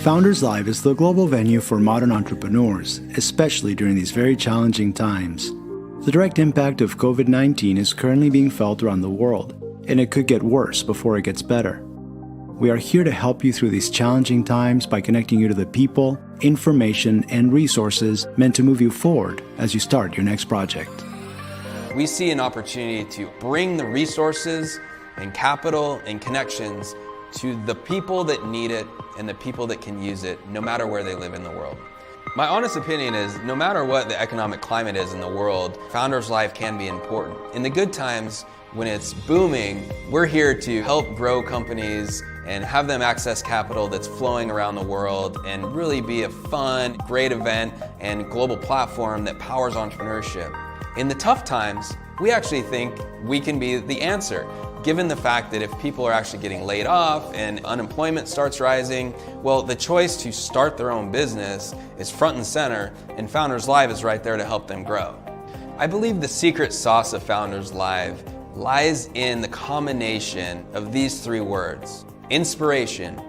Founders Live is the global venue for modern entrepreneurs, especially during these very challenging times. The direct impact of COVID-19 is currently being felt around the world, and it could get worse before it gets better. We are here to help you through these challenging times by connecting you to the people, information, and resources meant to move you forward as you start your next project. We see an opportunity to bring the resources and capital and connections to the people that need it and the people that can use it, no matter where they live in the world. My honest opinion is, no matter what the economic climate is in the world, Founders Live can be important. In the good times, when it's booming, we're here to help grow companies and have them access capital that's flowing around the world and really be a fun, great event and global platform that powers entrepreneurship. In the tough times, we actually think we can be the answer, given the fact that if people are actually getting laid off and unemployment starts rising, well, the choice to start their own business is front and center, and Founders Live is right there to help them grow. I believe the secret sauce of Founders Live lies in the combination of these three words: inspiration,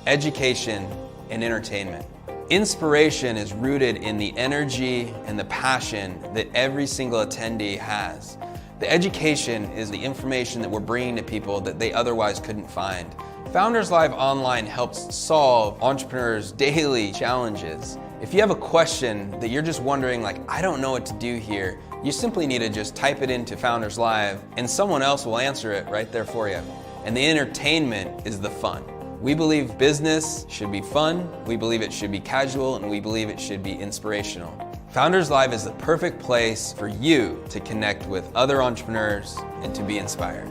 education, and entertainment. Inspiration is rooted in the energy and the passion that every single attendee has. The education is the information that we're bringing to people that they otherwise couldn't find. Founders Live Online helps solve entrepreneurs' daily challenges. If you have a question that you're just wondering, like, I don't know what to do here, you simply need to just type it into Founders Live and someone else will answer it right there for you. And the entertainment is the fun. We believe business should be fun, we believe it should be casual, and we believe it should be inspirational. Founders Live is the perfect place for you to connect with other entrepreneurs and to be inspired.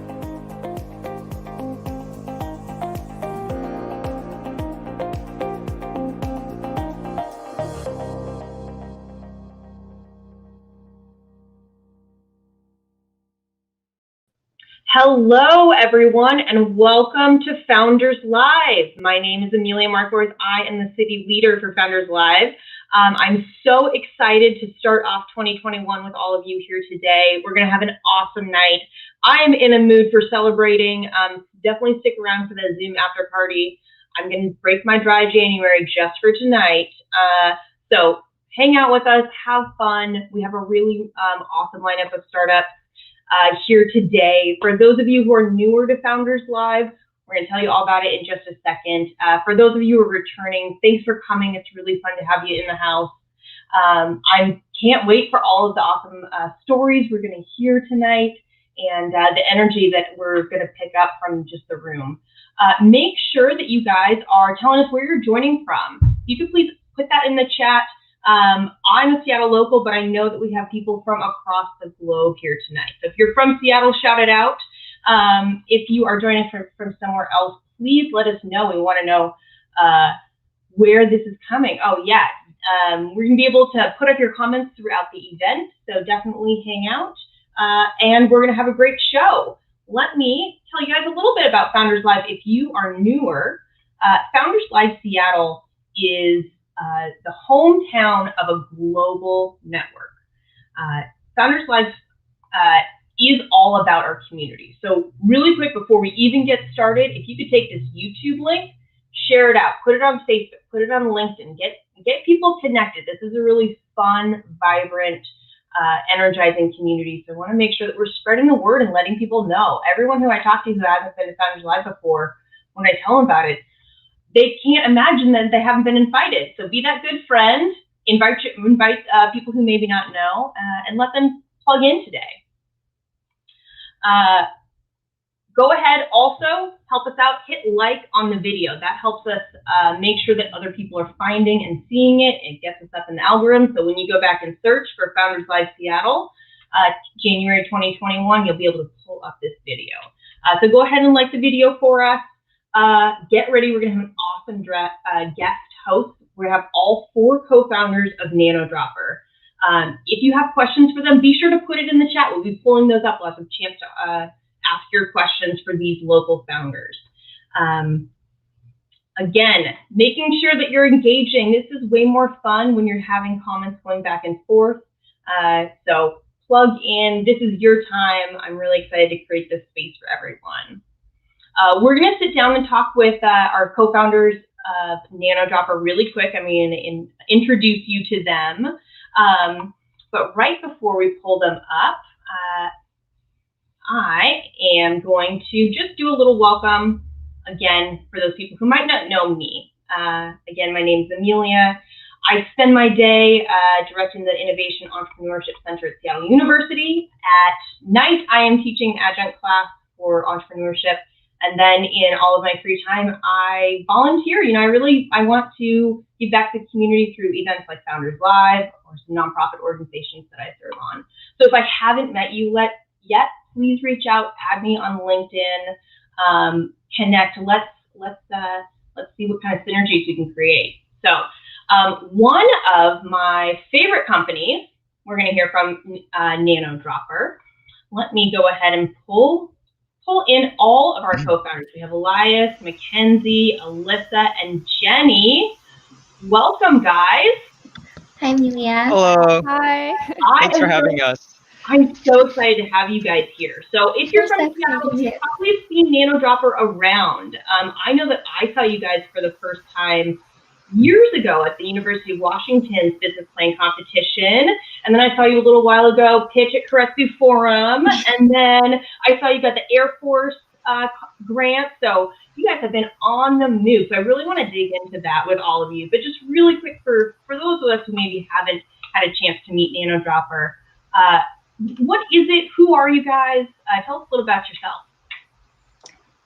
Hello, everyone, and welcome to Founders Live. My name is Amelia Markworth. I am the city leader for Founders Live. I'm so excited to start off 2021 with all of you here today. We're going to have an awesome night. I am in a mood for celebrating. Definitely stick around for the Zoom after party. I'm going to break my dry January just for tonight. So hang out with us, have fun. We have a really awesome lineup of startups here today. For those of you who are newer to Founders Live, we're going to tell you all about it in just a second. For those of you who are returning, thanks for coming. It's really fun to have you in the house. I can't wait for all of the awesome stories we're going to hear tonight and the energy that we're going to pick up from just the room. Make sure that you guys are telling us where you're joining from. You could please put that in the chat. I'm a Seattle local, but I know that we have people from across the globe here tonight. So if you're from Seattle, shout it out. If you are joining us from somewhere else, please let us know. We want to know where this is coming. Oh, yeah. We're going to be able to put up your comments throughout the event, so definitely hang out. And we're going to have a great show. Let me tell you guys a little bit about Founders Live. If you are newer, Founders Live Seattle is the hometown of a global network. Founders Live is all about our community. So really quick, before we even get started, if you could take this YouTube link, share it out, put it on Facebook, put it on LinkedIn, get people connected. This is a really fun, vibrant, energizing community. So I want to make sure that we're spreading the word and letting people know. Everyone who I talk to who hasn't been to Founders Live before, when I tell them about it, they can't imagine that they haven't been invited. So be that good friend, invite people who maybe not know, and let them plug in today. Go ahead, also help us out, hit like on the video. That helps us make sure that other people are finding and seeing it. It gets us up in the algorithm. So when you go back and search for Founders Live Seattle, January 2021, you'll be able to pull up this video. So go ahead and like the video for us. Get ready, we're going to have an awesome guest host. We have all 4 co-founders of Nanodropper. If you have questions for them, be sure to put it in the chat. We'll be pulling those up. We'll have a chance to ask your questions for these local founders. Again, making sure that you're engaging. This is way more fun when you're having comments going back and forth. So plug in. This is your time. I'm really excited to create this space for everyone. We're going to sit down and talk with our co-founders of Nanodropper really quick. I'm going to introduce you to them. But right before we pull them up, I am going to just do a little welcome again for those people who might not know me. Again, my name is Amelia. I spend my day directing the Innovation Entrepreneurship Center at Seattle University. At night, I am teaching an adjunct class for entrepreneurship. And then in all of my free time, I volunteer. I want to give back to the community through events like Founders Live or some nonprofit organizations that I serve on. So if I haven't met you yet, please reach out, add me on LinkedIn, connect. Let's see what kind of synergies we can create. So one of my favorite companies, we're going to hear from Nanodropper. Let me go ahead and pull in all of our co-founders. We have Elias, Mackenzie, Alyssa, and Jenny. Welcome, guys. Hi, Amelia. Hello. Hi. Thanks for having us. I'm so excited to have you guys here. So if you're from Seattle, you've probably seen Nanodropper around. I know that I saw you guys for the first time years ago at the University of Washington's business plan competition. And then I saw you a little while ago pitch at Karetsu Forum. And then I saw you got the Air Force grant. So you guys have been on the move. So I really want to dig into that with all of you. But just really quick for those of us who maybe haven't had a chance to meet Nanodropper, what is it? Who are you guys? Tell us a little about yourself.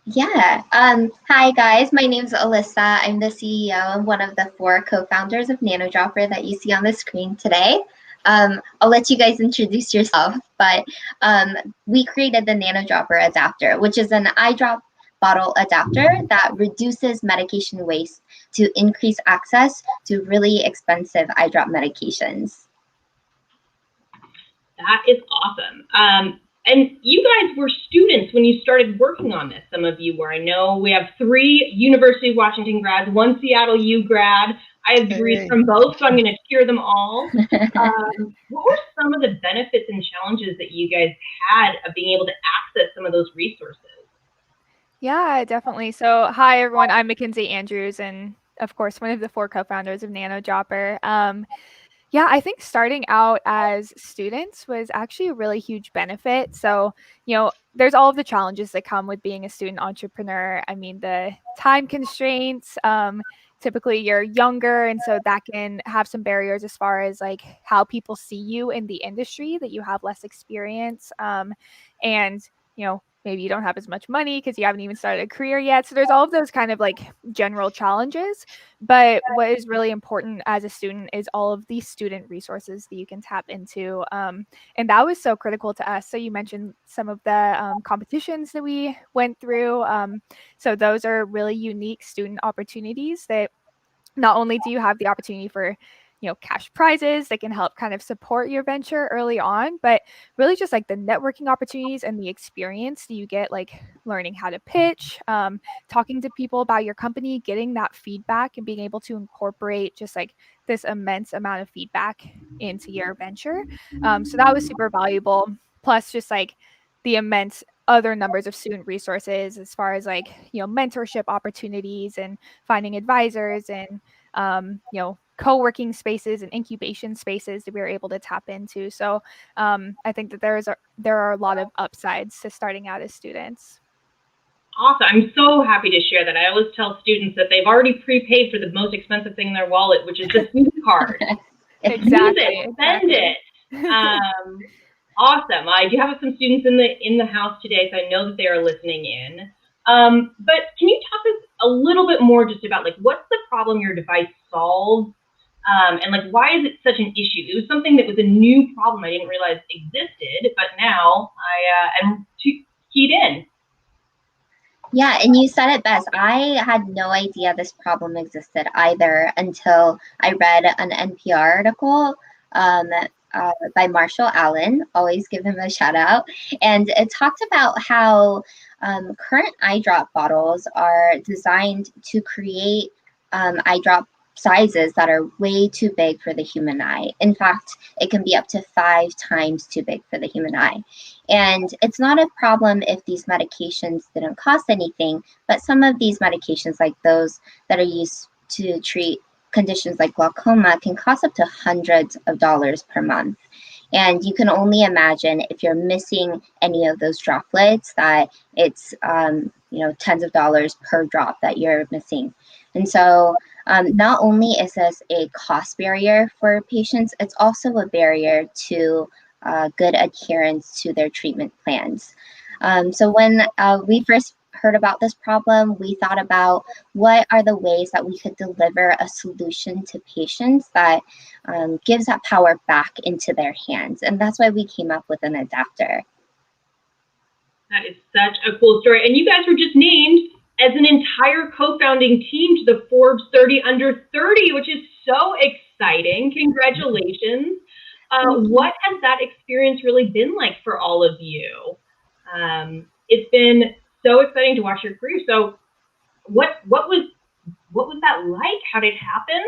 Yeah. Hi, guys. My name's Alyssa. I'm the CEO and one of the 4 co-founders of Nanodropper that you see on the screen today. I'll let you guys introduce yourself, but we created the Nanodropper adapter, which is an eye drop bottle adapter that reduces medication waste to increase access to really expensive eye drop medications. That is awesome. And you guys were students when you started working on this. Some of you were. I know we have 3 University of Washington grads, 1 Seattle U grad. I have degrees from both, so I'm going to cheer them all. What were some of the benefits and challenges that you guys had of being able to access some of those resources? Yeah, definitely. So hi, everyone. I'm Mackenzie Andrews, and of course, one of the 4 co-founders of Nanodropper. Yeah, I think starting out as students was actually a really huge benefit. So, there's all of the challenges that come with being a student entrepreneur. I mean, the time constraints, typically you're younger, and so that can have some barriers as far as like how people see you in the industry, that you have less experience. And, maybe you don't have as much money because you haven't even started a career yet. So there's all of those kind of like general challenges. But what is really important as a student is all of these student resources that you can tap into. And that was so critical to us. So you mentioned some of the competitions that we went through. So those are really unique student opportunities that not only do you have the opportunity for cash prizes that can help kind of support your venture early on, but really just like the networking opportunities and the experience that you get, like learning how to pitch, talking to people about your company, getting that feedback and being able to incorporate just like this immense amount of feedback into your venture. So that was super valuable. Plus just like the immense other numbers of student resources as far as like, mentorship opportunities and finding advisors and, co-working spaces and incubation spaces that we were able to tap into. So I think that there are a lot of upsides to starting out as students. Awesome. I'm so happy to share that. I always tell students that they've already prepaid for the most expensive thing in their wallet, which is the student card. Exactly. Use it, spend it. Awesome. I do have some students in the house today, so I know that they are listening in. But can you talk us a little bit more just about like what's the problem your device solves? And like, why is it such an issue? It was something that was a new problem I didn't realize existed, but now I am keyed in. Yeah, and you said it best. I had no idea this problem existed either until I read an NPR article by Marshall Allen. Always give him a shout out. And it talked about how current eye drop bottles are designed to create eye drop sizes that are way too big for the human eye. In fact, it can be up to 5 times too big for the human eye. And it's not a problem if these medications didn't cost anything, but some of these medications, like those that are used to treat conditions like glaucoma can cost up to hundreds of dollars per month. And you can only imagine if you're missing any of those droplets that it's tens of dollars per drop that you're missing. And so not only is this a cost barrier for patients, it's also a barrier to good adherence to their treatment plans. So when we first heard about this problem, we thought about what are the ways that we could deliver a solution to patients that gives that power back into their hands. And that's why we came up with an adapter. That is such a cool story. And you guys were just named as an entire co-founding team to the Forbes 30 under 30, which is so exciting. Congratulations. What has that experience really been like for all of you? It's been so exciting to watch your career. So what was that like? How did it happen?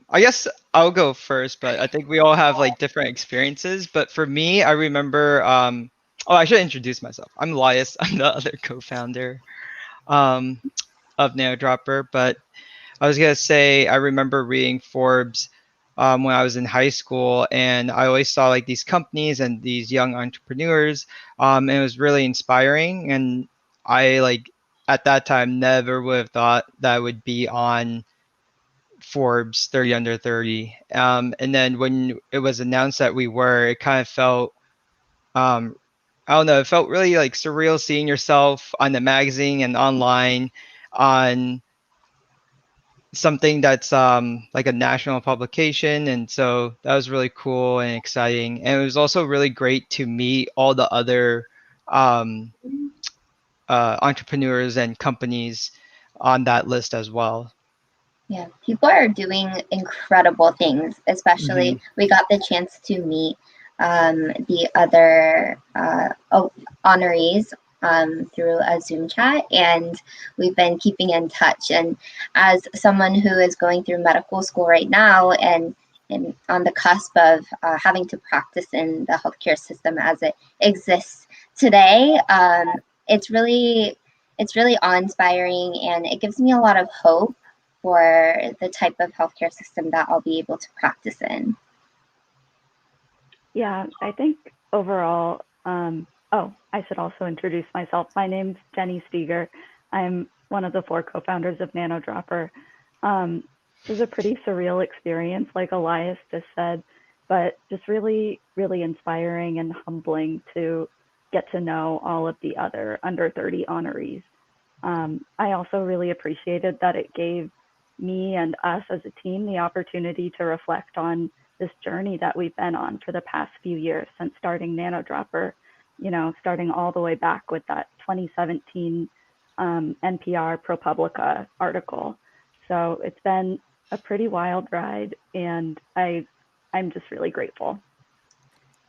I guess I'll go first, but I think we all have like different experiences. But for me, I remember, I should introduce myself. I'm Elias. I'm the other co-founder of Nanodropper. But I was gonna say, I remember reading Forbes when I was in high school, and I always saw like these companies and these young entrepreneurs, and it was really inspiring. And I like at that time never would have thought that I would be on Forbes 30 under 30. And then when it was announced that we were, it kind of felt, I don't know, it felt really like surreal seeing yourself on the magazine and online on something that's like a national publication. And so that was really cool and exciting. And it was also really great to meet all the other entrepreneurs and companies on that list as well. Yeah, people are doing incredible things, especially we got the chance to meet the other honorees through a Zoom chat, and we've been keeping in touch. And as someone who is going through medical school right now and on the cusp of having to practice in the healthcare system as it exists today, it's really awe-inspiring, and it gives me a lot of hope for the type of healthcare system that I'll be able to practice in. Yeah, I think overall, I should also introduce myself. My name's Jenny Steger. I'm one of the 4 co-founders of Nanodropper. It was a pretty surreal experience, like Elias just said, but just really, really inspiring and humbling to get to know all of the other under 30 honorees. I also really appreciated that it gave me and us as a team the opportunity to reflect on this journey that we've been on for the past few years since starting Nanodropper, starting all the way back with that 2017 NPR ProPublica article. So it's been a pretty wild ride, and I'm just really grateful.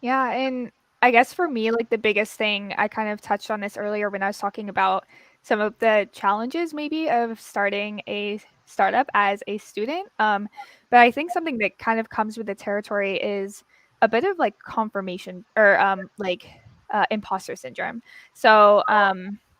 Yeah, and I guess for me, like the biggest thing, I kind of touched on this earlier when I was talking about some of the challenges maybe of starting a startup as a student. But I think something that kind of comes with the territory is a bit of like confirmation or imposter syndrome. So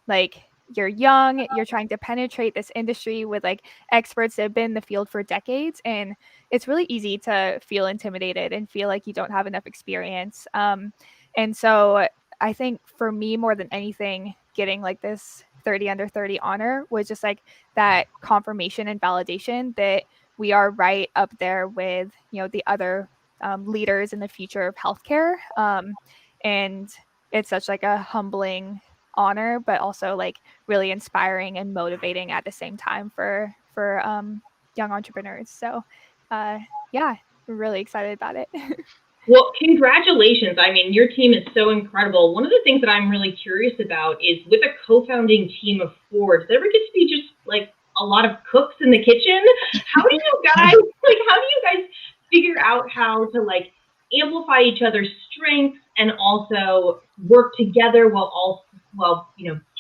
like you're young, you're trying to penetrate this industry with like experts that have been in the field for decades, and it's really easy to feel intimidated and feel like you don't have enough experience. And so I think for me, more than anything, getting like this 30 under 30 honor was just like that confirmation and validation that we are right up there with, the other leaders in the future of healthcare. And it's such like a humbling honor, but also like really inspiring and motivating at the same time for young entrepreneurs. So yeah, we're really excited about it. Well, congratulations. I mean, your team is so incredible. One of the things that I'm really curious about is with a co-founding team of 4, does it ever get to be just like a lot of cooks in the kitchen? How do you guys figure out how to like amplify each other's strengths and also work together while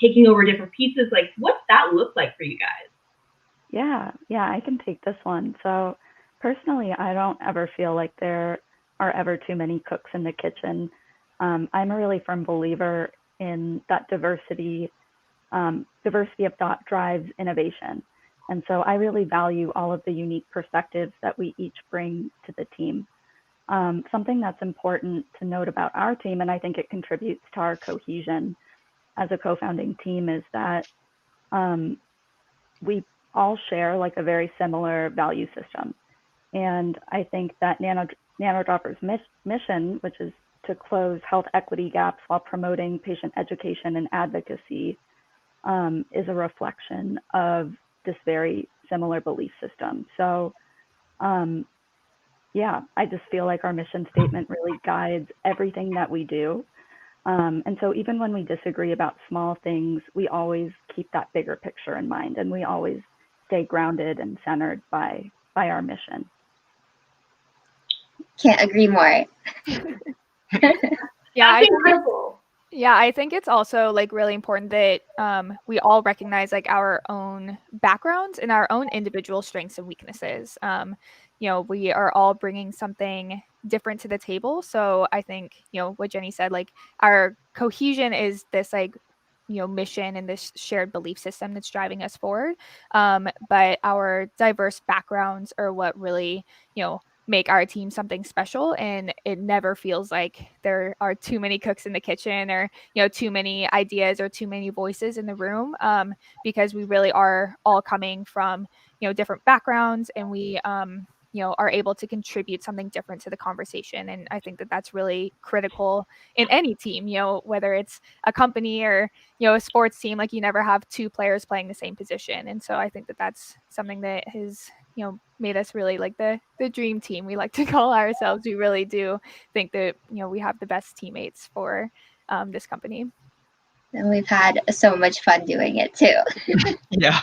taking over different pieces? Like, what's that look like for you guys? Yeah, I can take this one. So personally, I don't ever feel like there are ever too many cooks in the kitchen. I'm a really firm believer in that diversity of thought drives innovation. And so I really value all of the unique perspectives that we each bring to the team. Something that's important to note about our team, and I think it contributes to our cohesion as a co-founding team, is that we all share like a very similar value system. And I think that Nanodropper's mission, which is to close health equity gaps while promoting patient education and advocacy, is a reflection of this very similar belief system. So yeah, I just feel like our mission statement really guides everything that we do. And so even when we disagree about small things, we always keep that bigger picture in mind, and we always stay grounded and centered by our mission. Can't agree more. Yeah, That's incredible. I think it's also like really important that we all recognize like our own backgrounds and our own individual strengths and weaknesses. You know, we are all bringing something different to the table. So I think, you know, what Jenny said, like our cohesion is this like, you know, mission and this shared belief system that's driving us forward. But our diverse backgrounds are what really, you know, make our team something special, and it never feels like there are too many cooks in the kitchen, or, you know, too many ideas or too many voices in the room, because we really are all coming from, you know, different backgrounds, and we you know, are able to contribute something different to the conversation. And I think that that's really critical in any team, you know, whether it's a company or, you know, a sports team. Like, you never have two players playing the same position. And so I think that that's something that has, you know, made us really like the dream team, we like to call ourselves. We really do think that, you know, we have the best teammates for this company. And we've had so much fun doing it too. Yeah.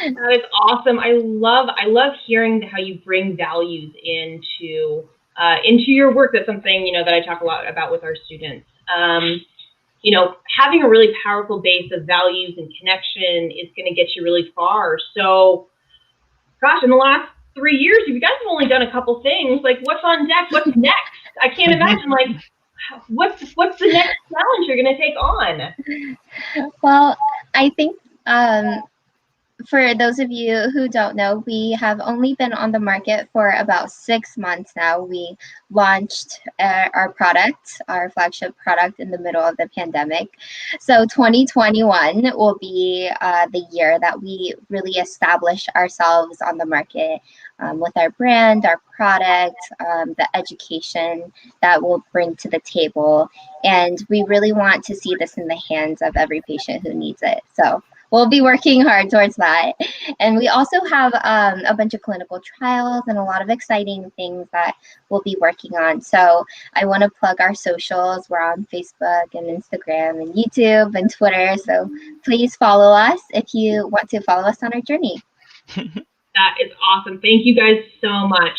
That is awesome. I love hearing how you bring values into your work. That's something, you know, that I talk a lot about with our students. You know, having a really powerful base of values and connection is going to get you really far. So, gosh, in the last 3 years, you guys have only done a couple things. Like, what's on deck? What's next? I can't imagine, like, what's the next challenge you're going to take on? Well, I think for those of you who don't know, we have only been on the market for about 6 months now. We launched our product, our flagship product, in the middle of the pandemic. So 2021 will be the year that we really establish ourselves on the market with our brand, our product, the education that we'll bring to the table. And we really want to see this in the hands of every patient who needs it. So we'll be working hard towards that. And we also have a bunch of clinical trials and a lot of exciting things that we'll be working on. So I want to plug our socials. We're on Facebook and Instagram and YouTube and Twitter. So please follow us if you want to follow us on our journey. That is awesome. Thank you guys so much.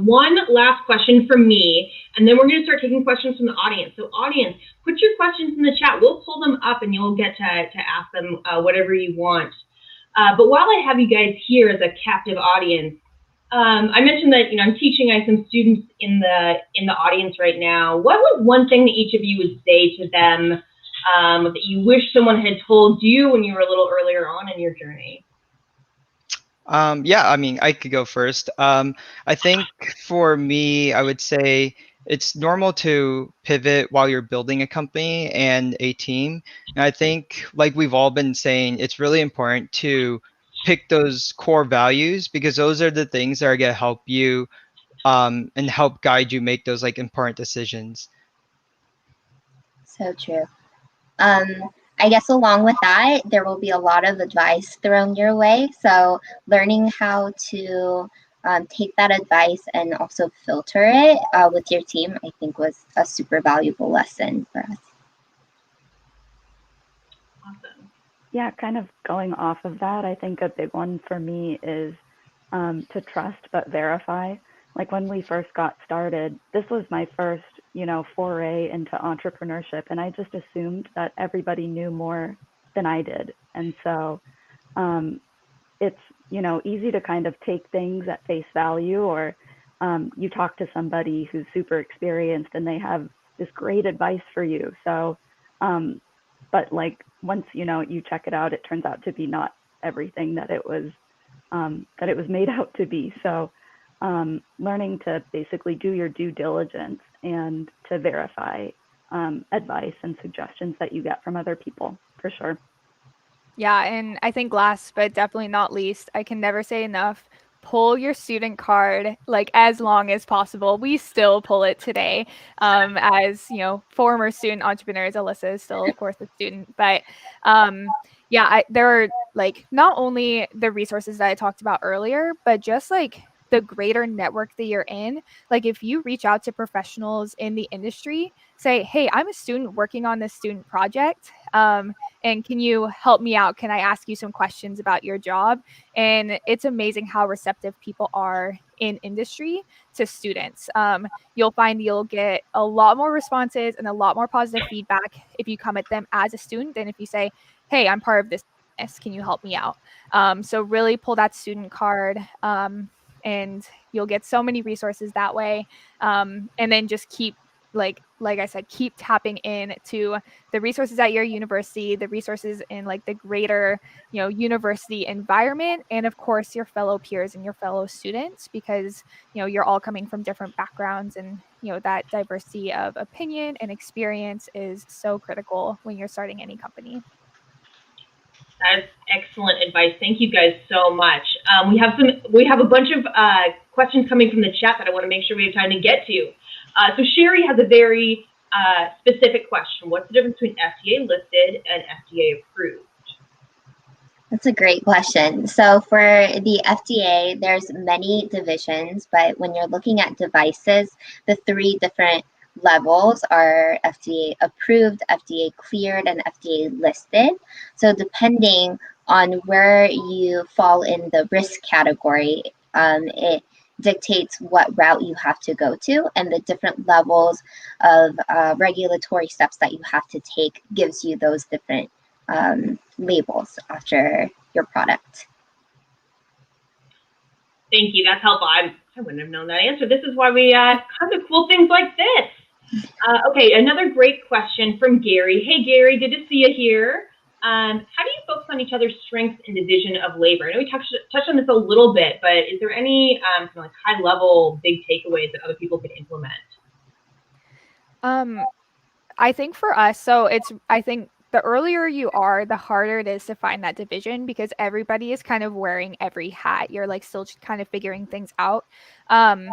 One last question from me, and then we're going to start taking questions from the audience. So audience, put your questions in the chat. We'll pull them up and you'll get to ask them whatever you want. But while I have you guys here as a captive audience, I mentioned that, you know, I'm teaching some students in the audience right now. What was one thing that each of you would say to them that you wish someone had told you when you were a little earlier on in your journey? Yeah, I mean, I could go first. I think for me, I would say it's normal to pivot while you're building a company and a team. And I think, like we've all been saying, it's really important to pick those core values, because those are the things that are going to help you and help guide you make those like important decisions. So true. I guess along with that, there will be a lot of advice thrown your way. So learning how to take that advice and also filter it with your team, I think, was a super valuable lesson for us. Awesome. Yeah, kind of going off of that, I think a big one for me is to trust but verify. Like when we first got started, this was my first, you know, foray into entrepreneurship, and I just assumed that everybody knew more than I did. And so it's, you know, easy to kind of take things at face value, or you talk to somebody who's super experienced and they have this great advice for you. So, but like once, you know, you check it out, it turns out to be not everything that it was made out to be. So learning to basically do your due diligence and to verify advice and suggestions that you get from other people, for sure. Yeah, and I think last but definitely not least, I can never say enough, pull your student card like as long as possible. We still pull it today. As former student entrepreneurs, Alyssa is still, of course, a student. But yeah, there are like not only the resources that I talked about earlier, but just like the greater network that you're in. Like if you reach out to professionals in the industry, say, hey, I'm a student working on this student project. And can you help me out? Can I ask you some questions about your job? And it's amazing how receptive people are in industry to students. You'll find you'll get a lot more responses and a lot more positive feedback if you come at them as a student than if you say, hey, I'm part of this. Can you help me out? So really pull that student card. And you'll get so many resources that way. And then just keep, like I said, keep tapping in to the resources at your university, the resources in like the greater, university environment, and of course your fellow peers and your fellow students, because, you're all coming from different backgrounds, and, that diversity of opinion and experience is so critical when you're starting any company. That's excellent advice. Thank you guys so much. We have a bunch of questions coming from the chat that I want to make sure we have time to get to. So Sherry has a very specific question. What's the difference between FDA listed and FDA approved? That's a great question. So for the FDA, there's many divisions, but when you're looking at devices, the three different levels are FDA approved, FDA cleared, and FDA listed. So depending on where you fall in the risk category, it dictates what route you have to go to, and the different levels of regulatory steps that you have to take gives you those different labels after your product. Thank you. That's helpful. I wouldn't have known that answer. This is why we have the cool things like this. Okay, another great question from Gary. Hey, Gary, good to see you here. How do you focus on each other's strengths and division of labor? I know we touched on this a little bit, but is there any like high-level big takeaways that other people could implement? I think for us, I think the earlier you are, the harder it is to find that division, because everybody is kind of wearing every hat. You're like still kind of figuring things out. And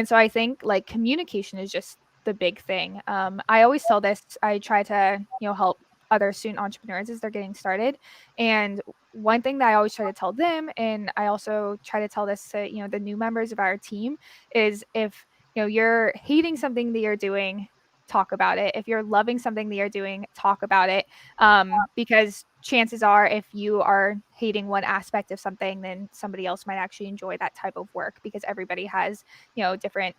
so I think like communication is just the big thing. I always tell this, I try to, help other student entrepreneurs as they're getting started. And one thing that I always try to tell them, and I also try to tell this to, the new members of our team, is if, you're hating something that you're doing, talk about it. If you're loving something that you're doing, talk about it. Because chances are, if you are hating one aspect of something, then somebody else might actually enjoy that type of work, because everybody has, different,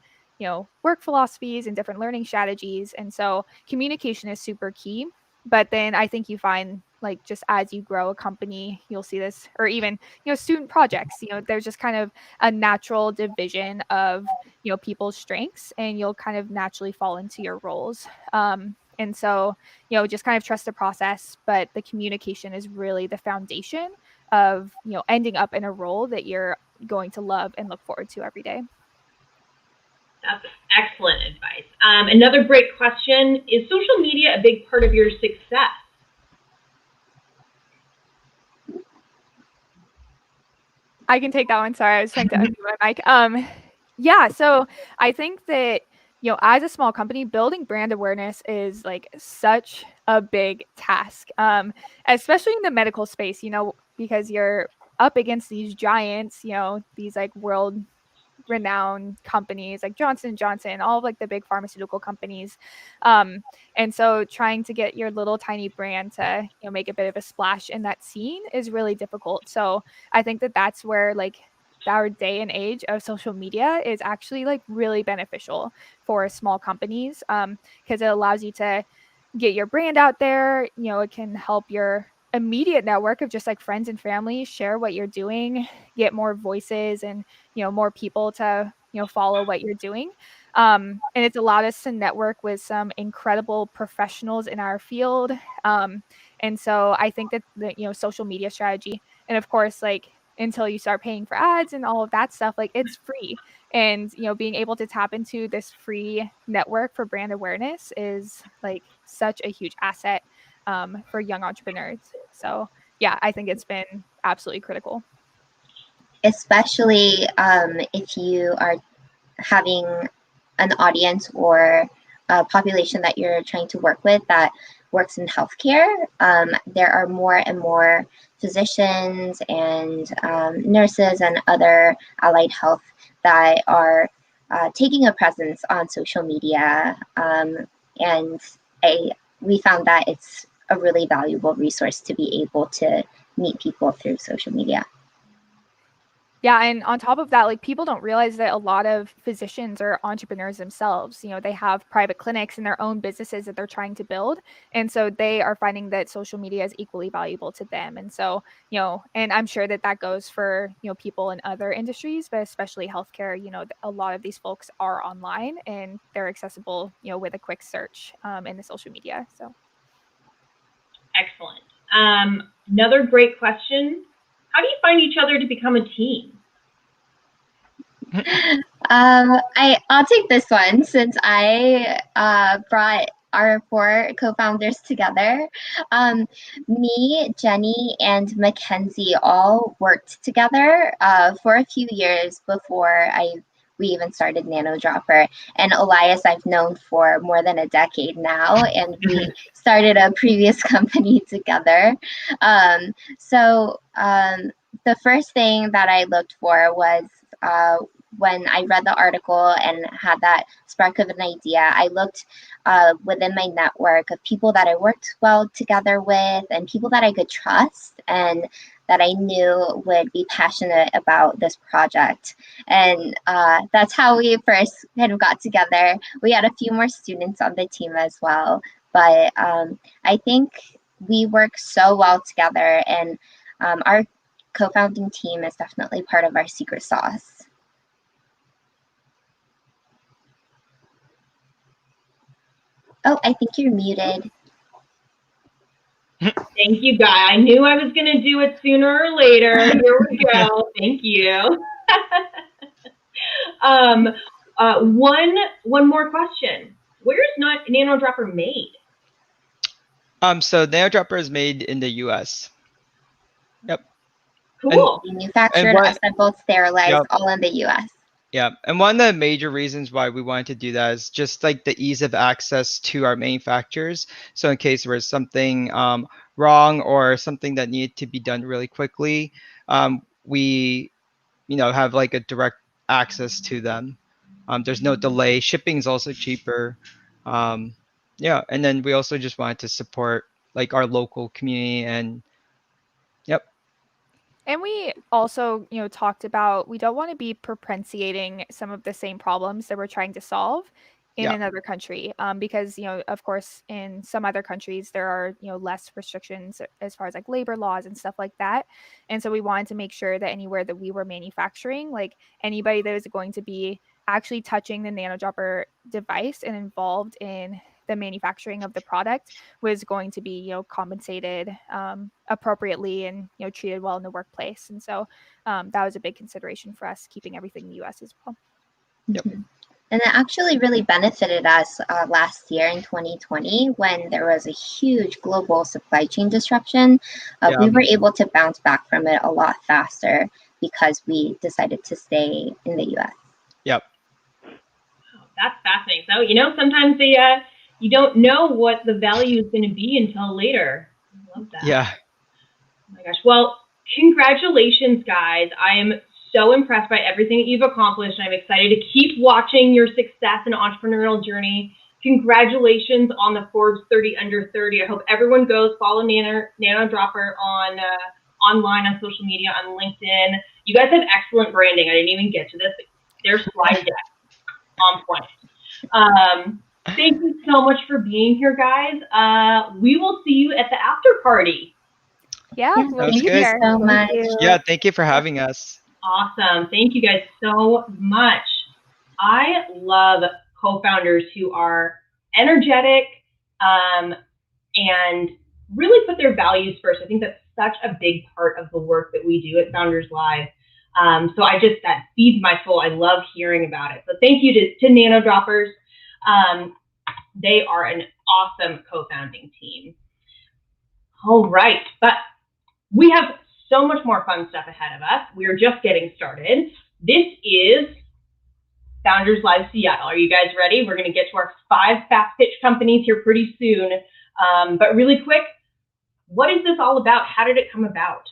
work philosophies and different learning strategies. And so communication is super key. But then I think you find, like, just as you grow a company, you'll see this, or even, student projects, there's just kind of a natural division of, people's strengths, and you'll kind of naturally fall into your roles. And so, just kind of trust the process, but the communication is really the foundation of, ending up in a role that you're going to love and look forward to every day. That's excellent advice. Another great question, is social media a big part of your success? I can take that one. Sorry, I was trying to unmute my mic. Yeah, so I think that, as a small company, building brand awareness is like such a big task, especially in the medical space, because you're up against these giants, these like world renowned companies like Johnson & Johnson, all of like the big pharmaceutical companies. And so trying to get your little tiny brand to, make a bit of a splash in that scene is really difficult. So I think that that's where like our day and age of social media is actually like really beneficial for small companies, because it allows you to get your brand out there. It can help your immediate network of just like friends and family share what you're doing, get more voices and, more people to, follow what you're doing. And it's allowed us to network with some incredible professionals in our field. And And so I think that the, social media strategy, and of course, like until you start paying for ads and all of that stuff, like it's free. And, being able to tap into this free network for brand awareness is like such a huge asset for young entrepreneurs. So yeah, I think it's been absolutely critical. Especially if you are having an audience or a population that you're trying to work with that works in healthcare. There are more and more physicians and nurses and other allied health that are taking a presence on social media. And we found that it's a really valuable resource to be able to meet people through social media. Yeah, and on top of that, like people don't realize that a lot of physicians are entrepreneurs themselves. They have private clinics and their own businesses that they're trying to build. And so they are finding that social media is equally valuable to them. And so, and I'm sure that goes for, people in other industries, but especially healthcare, a lot of these folks are online and they're accessible, with a quick search in the social media. So. Excellent. Another great question. How do you find each other to become a team? I'll take this one since I brought our 4 co-founders together. Me, Jenny, and Mackenzie all worked together for a few years before we even started Nanodropper. And Elias I've known for more than a decade now, and we started a previous company together. So the first thing that I looked for was when I read the article and had that spark of an idea, I looked within my network of people that I worked well together with and people that I could trust and that I knew would be passionate about this project. And that's how we first kind of got together. We had a few more students on the team as well, but I think we work so well together, and our co-founding team is definitely part of our secret sauce. Oh, I think you're muted. Thank you, Guy. I knew I was going to do it sooner or later. Here we go. Thank you. One more question. Where is Nanodropper made? So Nanodropper is made in the US. Yep. Cool. Manufactured, assembled, sterilized, all in the US. Yeah, and one of the major reasons why we wanted to do that is just like the ease of access to our manufacturers. So in case there was something wrong or something that needed to be done really quickly, we, have like a direct access to them. There's no delay. Shipping is also cheaper. Yeah, and then we also just wanted to support like our local community and. Yep. And we also, talked about we don't want to be propensitating some of the same problems that we're trying to solve in another country, because of course in some other countries there are less restrictions as far as like labor laws and stuff like that. And so we wanted to make sure that anywhere that we were manufacturing, like anybody that was going to be actually touching the Nanodropper device and involved in the manufacturing of the product was going to be compensated appropriately and treated well in the workplace. And so that was a big consideration for us, keeping everything in the US as well. Yep. And it actually really benefited us last year in 2020 when there was a huge global supply chain disruption. We were able to bounce back from it a lot faster because we decided to stay in the US. Yep. Oh, that's fascinating. So, sometimes you don't know what the value is going to be until later. I love that. Yeah. Oh my gosh. Well, congratulations, guys. I am so impressed by everything that you've accomplished, and I'm excited to keep watching your success and entrepreneurial journey. Congratulations on the Forbes 30 under 30. I hope everyone goes follow Nanodropper on online on social media, on LinkedIn. You guys have excellent branding. I didn't even get to this. Their slide deck on point. Thank you so much for being here, guys. We will see you at the after party. Yeah, thank you so much. Yeah, thank you for having us. Awesome. Thank you guys so much. I love co-founders who are energetic and really put their values first. I think that's such a big part of the work that we do at Founders Live. So that feeds my soul. I love hearing about it. So thank you to Nanodroppers. They are an awesome co-founding team. All right, but we have so much more fun stuff ahead of us. We're just getting started. This is Founders Live Seattle. Are you guys ready? We're going to get to our 5 fast pitch companies here pretty soon. But really quick, what is this all about? How did it come about?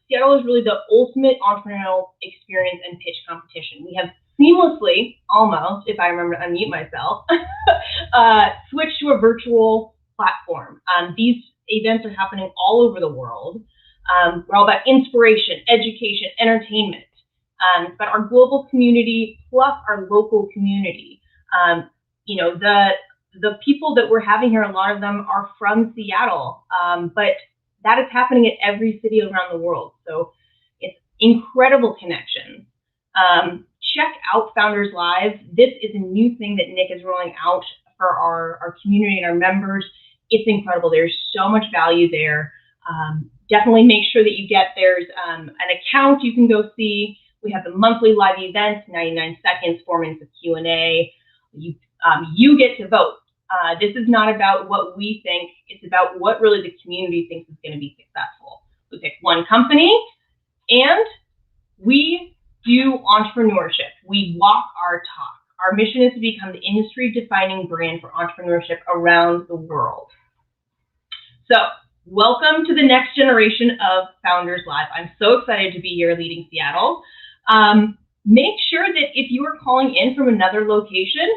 Seattle is really the ultimate entrepreneurial experience and pitch competition. We have seamlessly, almost, if I remember to unmute myself, switched to a virtual platform. These events are happening all over the world. We're all about inspiration, education, entertainment. But our global community plus our local community, the people that we're having here, a lot of them are from Seattle, but that is happening at every city around the world. So it's incredible connections. Check out Founders Live. This is a new thing that Nick is rolling out for our community and our members. It's incredible. There's so much value there. Definitely make sure that you get, there's an account you can go see. We have the monthly live events, 99 seconds, 4 minutes of Q&A. You get to vote. This is not about what we think. It's about what really the community thinks is going to be successful. We pick one company, and we do entrepreneurship. We walk our talk. Our mission is to become the industry-defining brand for entrepreneurship around the world. So, welcome to the next generation of Founders Live. I'm so excited to be here leading Seattle. Make sure that if you are calling in from another location,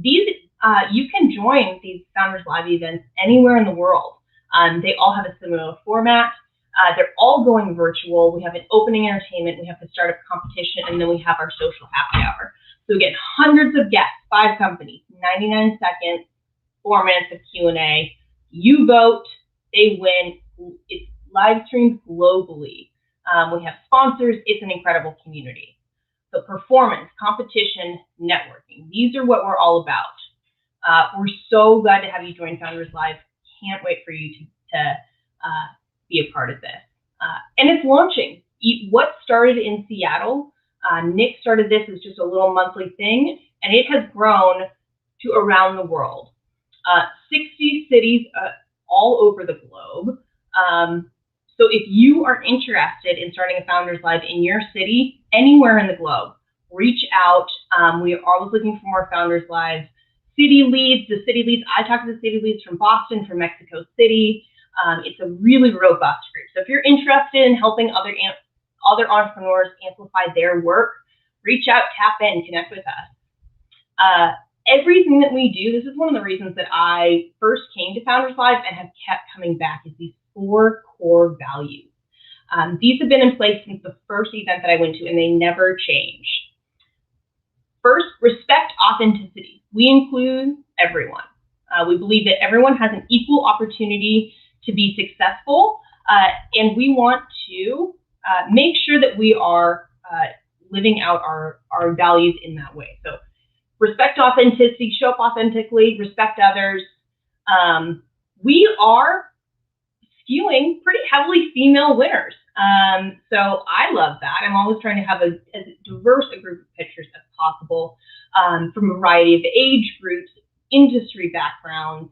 you can join these Founders Live events anywhere in the world. They all have a similar format. They're all going virtual. We have an opening entertainment, we have the startup competition, and then we have our social happy hour. So we get hundreds of guests, 5 companies, 99 seconds, 4 minutes of Q&A. You vote, they win. It's live streamed globally. We have sponsors. It's an incredible community. So performance, competition, networking. These are what we're all about. We're so glad to have you join Founders Live. Can't wait for you to be a part of this. And it's launching. What started in Seattle, Nick started this as just a little monthly thing, and it has grown to around the world. 60 cities all over the globe. So if you are interested in starting a Founders Live in your city, anywhere in the globe, reach out. We are always looking for more Founders Live city leads. The city leads, I talk to the city leads from Boston, from Mexico City. It's a really robust group. So if you're interested in helping other entrepreneurs amplify their work, reach out, tap in, connect with us. Everything that we do, this is one of the reasons that I first came to Founders Live and have kept coming back, is these 4 core values. These have been in place since the first event that I went to, and they never change. First, respect authenticity. We include everyone. We believe that everyone has an equal opportunity to be successful, and we want to make sure that we are living out our values in that way. So respect authenticity, show up authentically, respect others. We are skewing pretty heavily female winners. So I love that. I'm always trying to have as diverse a group of pitchers as possible, from a variety of age groups, industry backgrounds,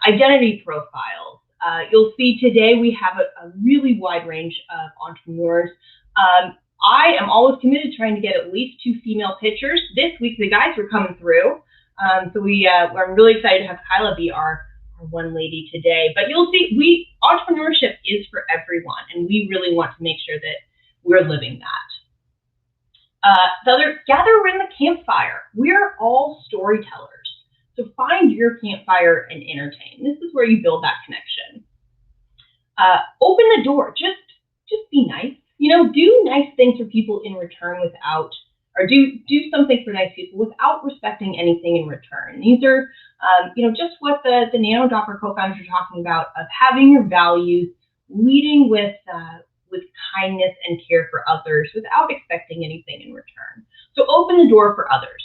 identity profiles. You'll see today we have a really wide range of entrepreneurs. I am always committed to trying to get at least 2 female pitchers. This week, the guys were coming through. So I'm really excited to have Kyla be our one lady today. But you'll see, entrepreneurship is for everyone, and we really want to make sure that we're living that. Gather around the campfire. We're all storytellers. So find your campfire and entertain. This is where you build that connection. Open the door. Just be nice. Do nice things for people in return or do something for nice people without respecting anything in return. These are, just what the Nanodropper co-founders are talking about, of having your values, leading with kindness and care for others without expecting anything in return. So open the door for others.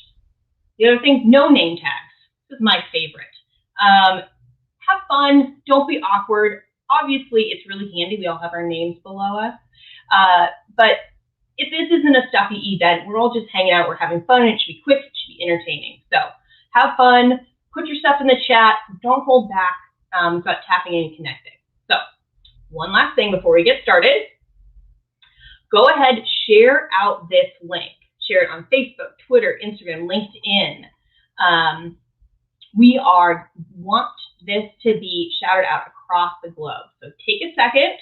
The other thing, no name tags. This is my favorite. have fun. Don't be awkward. Obviously, it's really handy. We all have our names below us. But if this isn't a stuffy event, we're all just hanging out. We're having fun. It should be quick. It should be entertaining. So have fun. Put your stuff in the chat. Don't hold back about tapping and connecting. So one last thing before we get started. Go ahead, share out this link. Share it on Facebook, Twitter, Instagram, LinkedIn. We want this to be shouted out across the globe. So take a second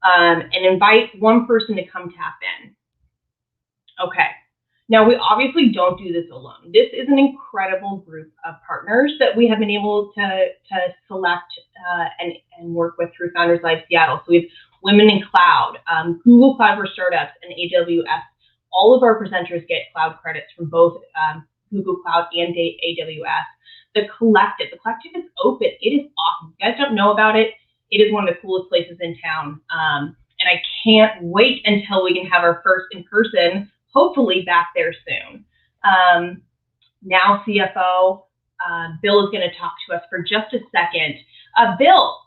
and invite one person to come tap in. Okay. Now, we obviously don't do this alone. This is an incredible group of partners that we have been able to select and work with through Founders Live Seattle. So we have Women in Cloud, Google Cloud for Startups, and AWS. All of our presenters get cloud credits from both Google Cloud and AWS. The collective is open. It is awesome. If you guys don't know about it, it is one of the coolest places in town. And I can't wait until we can have our first in person, hopefully back there soon. Now CFO, Bill is going to talk to us for just a second. Bill,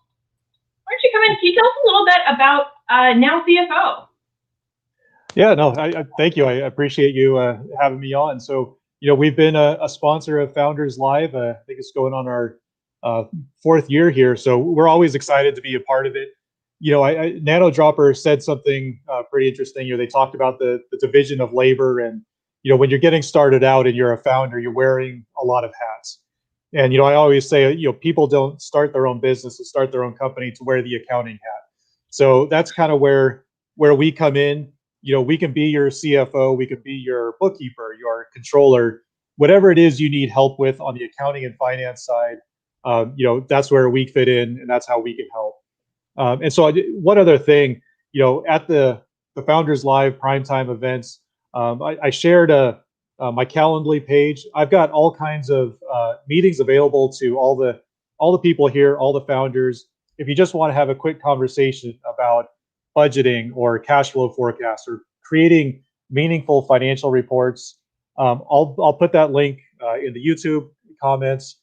why don't you come in? Can you tell us a little bit about Now CFO? Yeah, no, I thank you. I appreciate you having me on. So, we've been a sponsor of Founders Live. I think it's going on our 4th year here. So we're always excited to be a part of it. Nanodropper said something pretty interesting. They talked about the division of labor, and when you're getting started out and you're a founder, you're wearing a lot of hats. And I always say, people don't start their own business and start their own company to wear the accounting hat. So that's kind of where we come in. We can be your CFO, we could be your bookkeeper, your controller, whatever it is you need help with on the accounting and finance side. That's where we fit in, and that's how we can help. And so one other thing, at the Founders Live primetime events, I shared my Calendly page. I've got all kinds of meetings available to all the people here, all the founders. If you just want to have a quick conversation about budgeting or cash flow forecasts or creating meaningful financial reports, I'll put that link in the YouTube comments.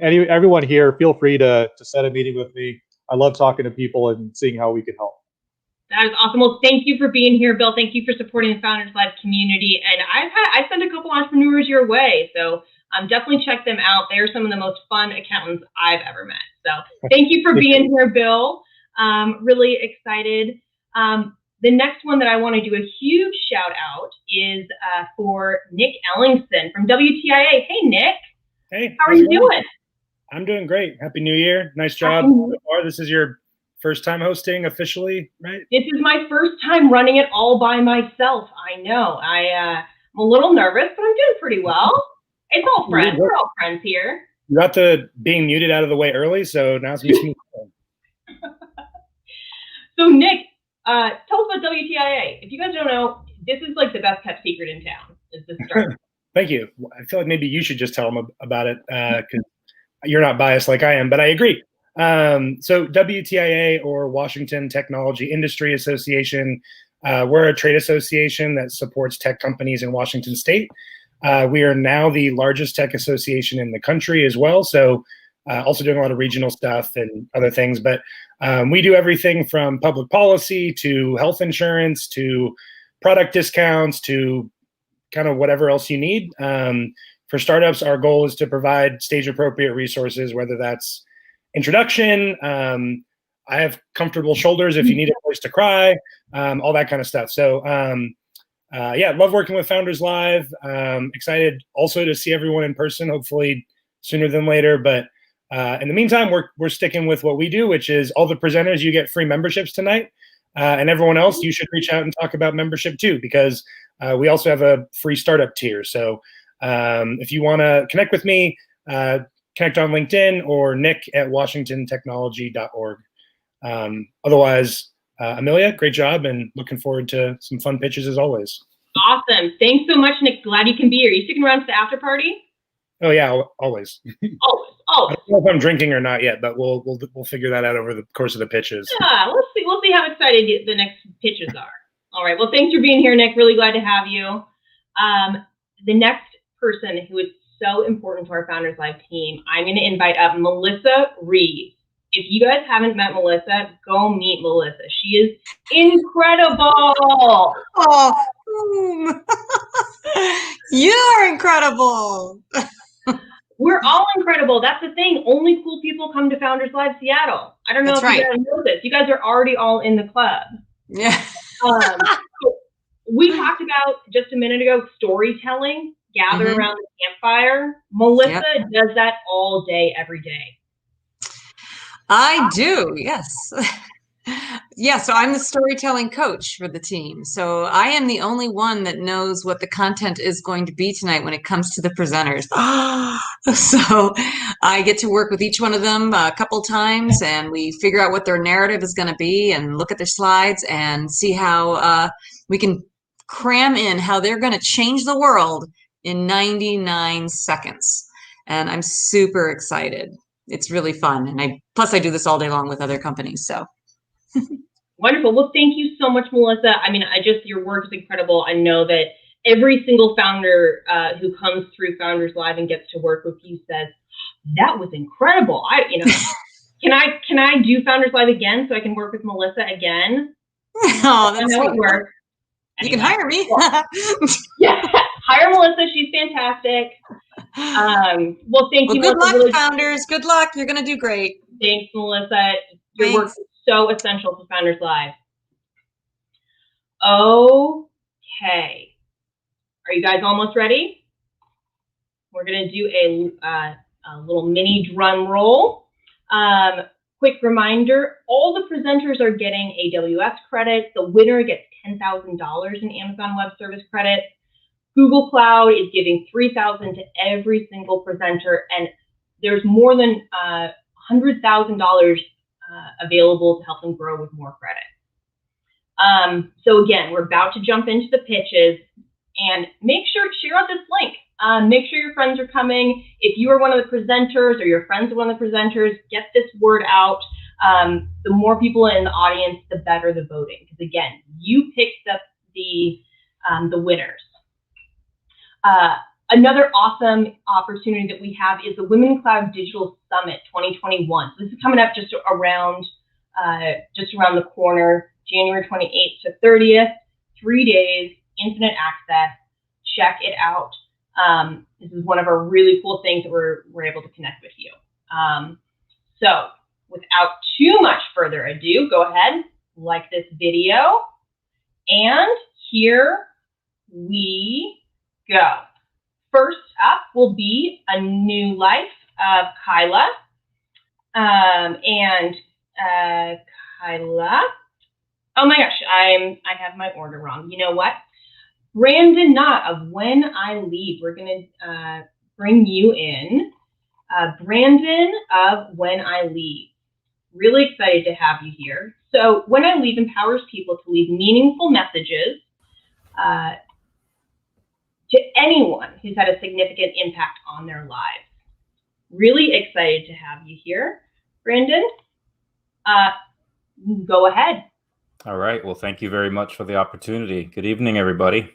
Everyone here, feel free to set a meeting with me. I love talking to people and seeing how we can help. That is awesome. Well, thank you for being here, Bill. Thank you for supporting the Founders Live community. And I sent a couple entrepreneurs your way, so definitely check them out. They're some of the most fun accountants I've ever met. So thank you for being here, Bill. Really excited. The next one that I want to do a huge shout out is for Nick Ellingson from WTIA. Hey, Nick. Hey. How are you doing? I'm doing great. Happy New Year. Nice job. This is your first time hosting officially, right? This is my first time running it all by myself. I know. I'm a little nervous, but I'm doing pretty well. It's all friends. We're all friends here. You got the being muted out of the way early, so now it's going to be smooth. So, Nick, tell us about WTIA. If you guys don't know, this is like the best kept secret in town. Is this startup? Thank you. I feel like maybe you should just tell them about it because you're not biased like I am, but I agree. So WTIA, or Washington Technology Industry Association, we're a trade association that supports tech companies in Washington State. We are now the largest tech association in the country as well. So also doing a lot of regional stuff and other things, but we do everything from public policy to health insurance to product discounts to kind of whatever else you need. For startups, our goal is to provide stage-appropriate resources, whether that's introduction, I have comfortable shoulders if you need a place to cry, all that kind of stuff. So yeah, love working with Founders Live. Excited also to see everyone in person, hopefully sooner than later. But in the meantime, we're sticking with what we do, which is all the presenters, you get free memberships tonight. And everyone else, you should reach out and talk about membership too, because we also have a free startup tier. So if you want to connect with me, connect on LinkedIn or nick@washingtontechnology.org. Otherwise, Amelia, great job, and looking forward to some fun pitches as always. Awesome. Thanks so much, Nick. Glad you can be here. You sticking around for the after party? Oh yeah, always. Always. I don't know if I'm drinking or not yet, but we'll figure that out over the course of the pitches. Yeah, we'll see how excited the next pitches are. All right. Well, thanks for being here, Nick. Really glad to have you. The next person who is so important to our Founders Live team. I'm going to invite up Melissa Reeves. If you guys haven't met Melissa, go meet Melissa. She is incredible. Oh, you're incredible. We're all incredible. That's the thing. Only cool people come to Founders Live Seattle. I don't know if you guys know this. You guys are already all in the club. Yeah. So we talked about just a minute ago storytelling, gather around the campfire. Melissa does that all day, every day. I do, yes. Yeah, so I'm the storytelling coach for the team. So I am the only one that knows what the content is going to be tonight when it comes to the presenters. So I get to work with each one of them a couple times, and we figure out what their narrative is going to be and look at their slides and see how we can cram in how they're going to change the world in 99 seconds. And I'm super excited. It's really fun. And plus I do this all day long with other companies, so. Wonderful. Well, thank you so much, Melissa. I mean, your work is incredible. I know that every single founder who comes through Founders Live and gets to work with you says, that was incredible. Can I do Founders Live again so I can work with Melissa again? Oh, that's I know it works. You can hire me. Yeah, hire Melissa. She's fantastic. Well, thank you. Good luck, founders. Good luck. You're going to do great. Thanks, Melissa. Your work is so essential to Founders Live. Okay. Are you guys almost ready? We're going to do a little mini drum roll. Quick reminder, all the presenters are getting AWS credits. The winner gets $10,000 in Amazon Web Service credits. Google Cloud is giving $3,000 to every single presenter, and there's more than $100,000 available to help them grow with more credit. So again, we're about to jump into the pitches, and make sure to share out this link. Make sure your friends are coming. If you are one of the presenters or your friends are one of the presenters, get this word out. The more people in the audience, the better the voting. Because again, you picked up the winners. Another awesome opportunity that we have is the Women in Cloud Digital Summit 2021. So this is coming up just around the corner, January 28th to 30th, 3 days, infinite access. Check it out. This is one of our really cool things that we're able to connect with you. So without too much further ado, go ahead, like this video, and here we go. First up will be A New Life of Kyla. Kyla, oh my gosh, I have my order wrong. You know what? Brandon Knott of When I Leave. We're going to bring you in. Brandon of When I Leave. Really excited to have you here. So When I Leave empowers people to leave meaningful messages to anyone who's had a significant impact on their lives. Really excited to have you here. Brandon, go ahead. All right. Well, thank you very much for the opportunity. Good evening, everybody.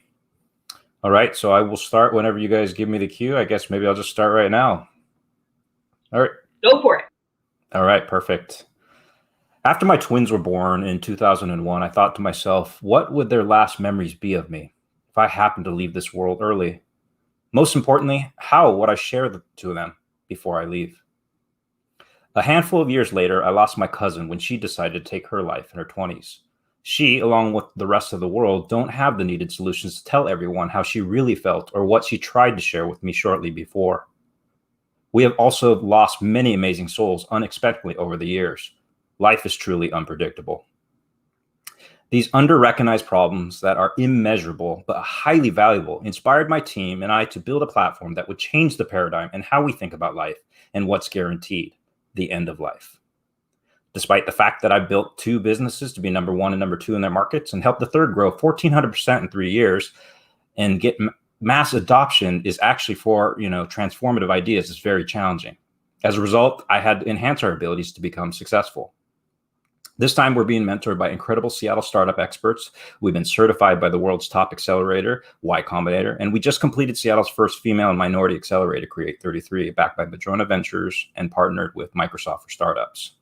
All right. So I will start whenever you guys give me the cue. I guess maybe I'll just start right now. All right. Go for it. All right. Perfect. After my twins were born in 2001, I thought to myself, what would their last memories be of me if I happened to leave this world early? Most importantly, how would I share to them before I leave? A handful of years later, I lost my cousin when she decided to take her life in her 20s. She, along with the rest of the world, don't have the needed solutions to tell everyone how she really felt or what she tried to share with me shortly before. We have also lost many amazing souls unexpectedly over the years. Life is truly unpredictable. These under-recognized problems that are immeasurable but highly valuable inspired my team and I to build a platform that would change the paradigm in how we think about life and what's guaranteed, the end of life. Despite the fact that I built 2 businesses to be number 1 and number 2 in their markets and helped the third grow 1,400% in 3 years and get mass adoption is actually for, transformative ideas is very challenging. As a result, I had to enhance our abilities to become successful. This time we're being mentored by incredible Seattle startup experts. We've been certified by the world's top accelerator, Y Combinator, and we just completed Seattle's first female and minority accelerator, Create 33, backed by Madrona Ventures and partnered with Microsoft for Startups.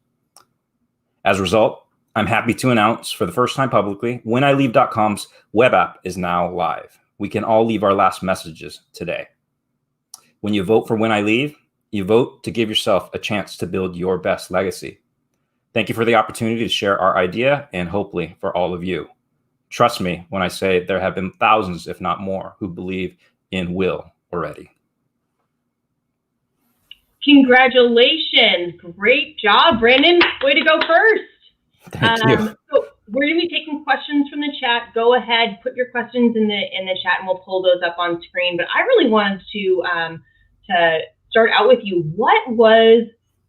As a result, I'm happy to announce for the first time publicly, WhenILeave.com's web app is now live. We can all leave our last messages today. When you vote for When I Leave, you vote to give yourself a chance to build your best legacy. Thank you for the opportunity to share our idea and hopefully for all of you. Trust me when I say there have been thousands, if not more, who believe in Will already. Congratulations. Great job, Brandon. Way to go first. Thank you. So we're going to be taking questions from the chat. Go ahead, put your questions in the chat and we'll pull those up on screen. But I really wanted to start out with you. What was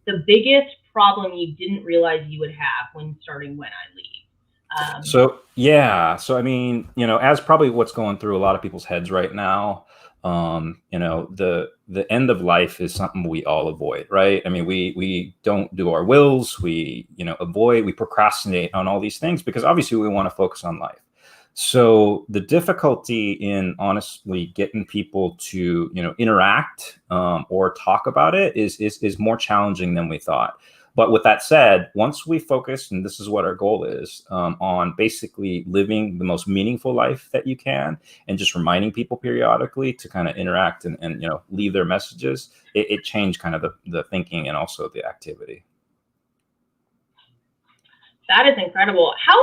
the biggest problem you didn't realize you would have when starting When I Leave? So I mean, as probably what's going through a lot of people's heads right now, the end of life is something we all avoid, right? I mean, we don't do our wills, we procrastinate on all these things because obviously we want to focus on life. So the difficulty in honestly getting people to, interact or talk about it is more challenging than we thought. But with that said, once we focus, and this is what our goal is, on basically living the most meaningful life that you can, and just reminding people periodically to kind of interact and leave their messages, it changed kind of the thinking and also the activity. That is incredible. How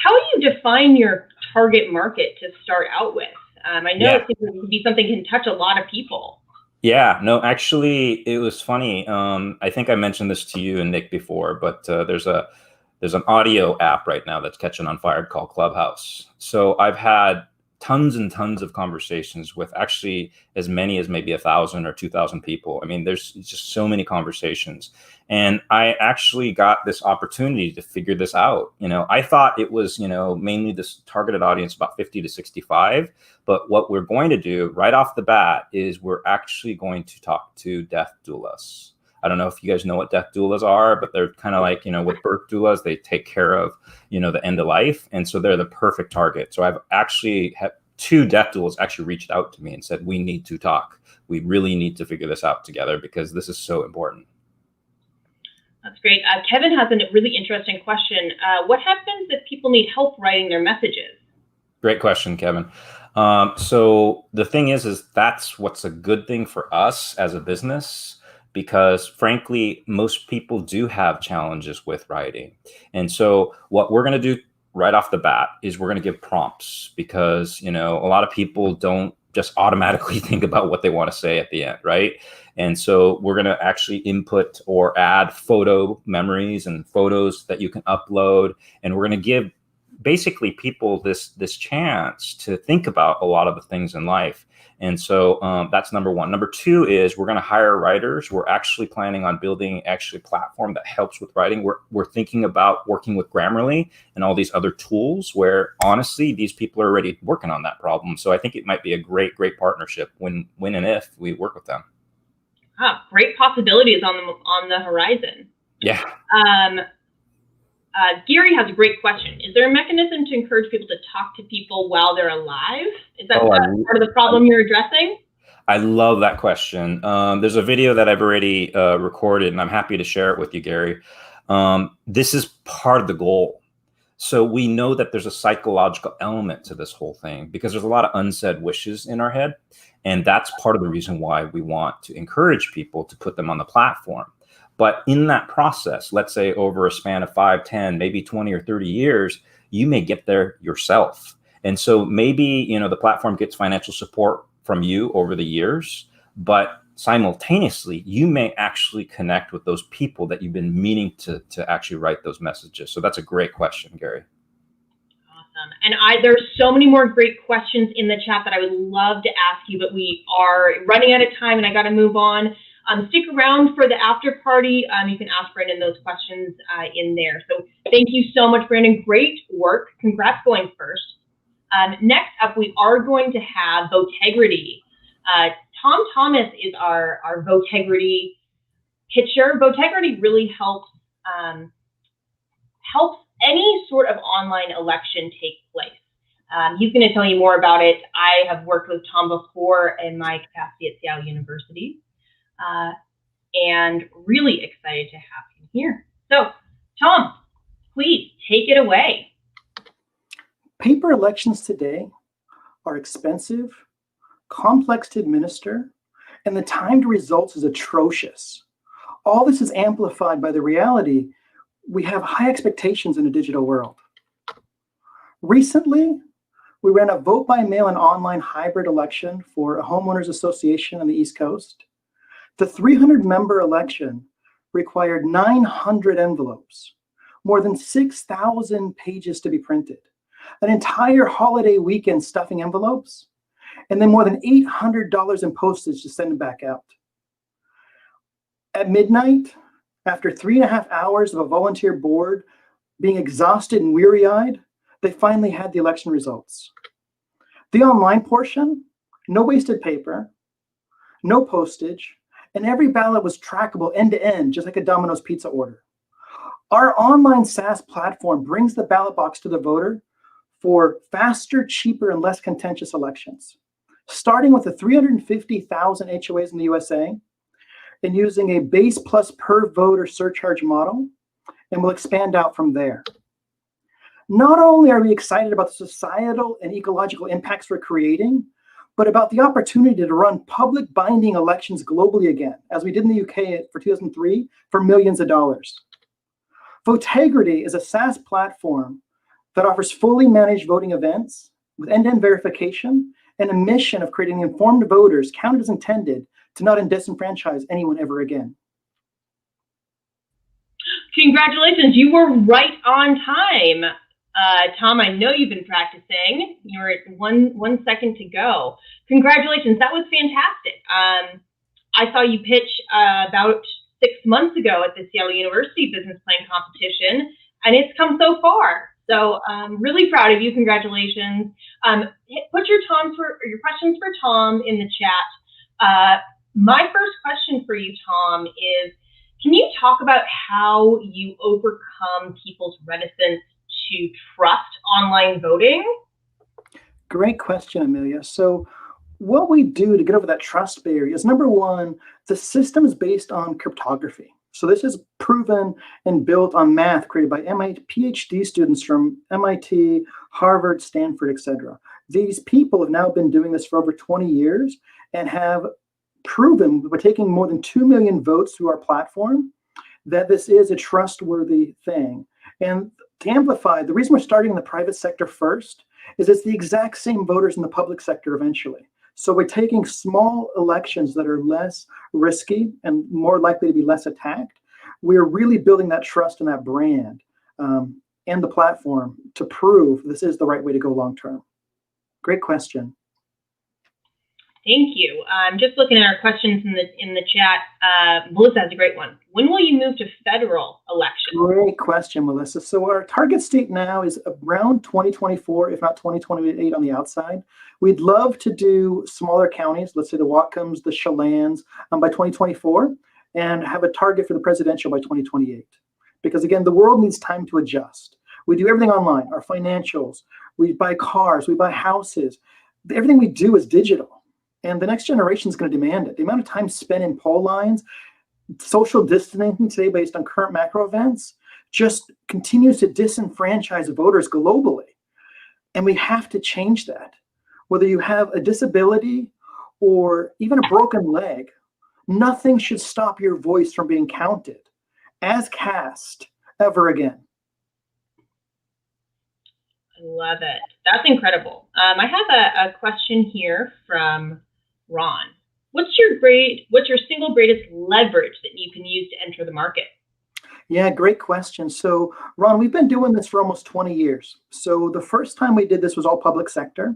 do you define your target market to start out with? I know it could be something that can touch a lot of people. Yeah, no, actually, it was funny. I think I mentioned this to you and Nick before, but there's an audio app right now that's catching on fire called Clubhouse. So I've had tons and tons of conversations with actually as many as maybe 1,000 or 2,000 people. I mean, there's just so many conversations. And I actually got this opportunity to figure this out. I thought it was, mainly this targeted audience about 50 to 65. But what we're going to do right off the bat is we're actually going to talk to death doulas. I don't know if you guys know what death doulas are, but they're kind of like, with birth doulas, they take care of, the end of life. And so they're the perfect target. So I've actually had 2 death doulas actually reached out to me and said, we need to talk. We really need to figure this out together because this is so important. That's great. Kevin has a really interesting question. What happens if people need help writing their messages? Great question, Kevin. So the thing is that's what's a good thing for us as a business, because frankly, most people do have challenges with writing. And so what we're going to do right off the bat is we're going to give prompts because, a lot of people don't just automatically think about what they want to say at the end, right? And so we're going to actually input or add photo memories and photos that you can upload. And we're going to give basically people this chance to think about a lot of the things in life. And so that's number one. Number 2 is we're going to hire writers. We're actually planning on building a platform that helps with writing. We're thinking about working with Grammarly and all these other tools where honestly, these people are already working on that problem. So I think it might be a great partnership when and if we work with them. Great possibilities on the horizon. Yeah. Gary has a great question. Is there a mechanism to encourage people to talk to people while they're alive? Is that part of the problem you're addressing? I love that question. There's a video that I've already recorded, and I'm happy to share it with you, Gary. This is part of the goal. So we know that there's a psychological element to this whole thing because there's a lot of unsaid wishes in our head. And that's part of the reason why we want to encourage people to put them on the platform. But in that process, let's say over a span of 5, 10, maybe 20 or 30 years, you may get there yourself. And so maybe, the platform gets financial support from you over the years, but simultaneously, you may actually connect with those people that you've been meaning to actually write those messages. So that's a great question, Gary. Awesome. And there's so many more great questions in the chat that I would love to ask you, but we are running out of time and I got to move on. Stick around for the after party. You can ask Brandon those questions in there. So thank you so much, Brandon. Great work. Congrats going first. Next up, we are going to have Votegrity. Tom Thomas is our Votegrity pitcher. Votegrity really helps any sort of online election take place? He's going to tell you more about it. I have worked with Tom before in my capacity at Seattle University, and really excited to have him here. So, Tom, please take it away. Paper elections today are expensive, complex to administer, and the time to results is atrocious. All this is amplified by the reality we have high expectations in a digital world. Recently, we ran a vote by mail and online hybrid election for a homeowners association on the East Coast. The 300-member election required 900 envelopes, more than 6,000 pages to be printed, an entire holiday weekend stuffing envelopes, and then more than $800 in postage to send them back out. At midnight, after 3.5 hours of a volunteer board being exhausted and weary-eyed, they finally had the election results. The online portion, no wasted paper, no postage, and every ballot was trackable end to end, just like a Domino's pizza order. Our online SaaS platform brings the ballot box to the voter for faster, cheaper, and less contentious elections, starting with the 350,000 HOAs in the USA and using a base plus per voter surcharge model, and we'll expand out from there. Not only are we excited about the societal and ecological impacts we're creating, but about the opportunity to run public binding elections globally again, as we did in the UK for 2003, for millions of dollars. Votegrity is a SaaS platform that offers fully managed voting events with end-to-end verification and a mission of creating informed voters counted as intended to not disenfranchise anyone ever again. Congratulations, you were right on time. Tom, I know you've been practicing. You're at one second to go. Congratulations, that was fantastic. I saw you pitch about 6 months ago at the Seattle University Business Plan Competition, and it's come so far. So I'm really proud of you. Congratulations. Put your questions for Tom in the chat. My first question for you, Tom, is can you talk about how you overcome people's reticence to trust online voting? Great question, Amelia. So what we do to get over that trust barrier is, number one, the system is based on cryptography. So this is proven and built on math created by PhD students from MIT, Harvard, Stanford, etc. These people have now been doing this for over 20 years and have proven, by taking more than 2 million votes through our platform, that this is a trustworthy thing. And to amplify, the reason we're starting in the private sector first is it's the exact same voters in the public sector eventually. So we're taking small elections that are less risky and more likely to be less attacked. We're really building that trust and that brand and the platform to prove this is the right way to go long term. Great question. Thank you. I'm just looking at our questions in the chat. Melissa has a great one. When will you move to federal elections? Great question, Melissa. So our target state now is around 2024, if not 2028 on the outside. We'd love to do smaller counties, let's say the Whatcoms, the Cheyennes, by 2024, and have a target for the presidential by 2028. Because again, the world needs time to adjust. We do everything online, our financials, we buy cars, we buy houses. Everything we do is digital. And the next generation is going to demand it. The amount of time spent in poll lines, social distancing today based on current macro events, just continues to disenfranchise voters globally. And we have to change that. Whether you have a disability or even a broken leg, nothing should stop your voice from being counted as cast ever again. I love it. That's incredible. I have a question here from Ron. What's your single greatest leverage that you can use to enter the market? Yeah, great question. So Ron, we've been doing this for almost 20 years. So the first time we did this was all public sector.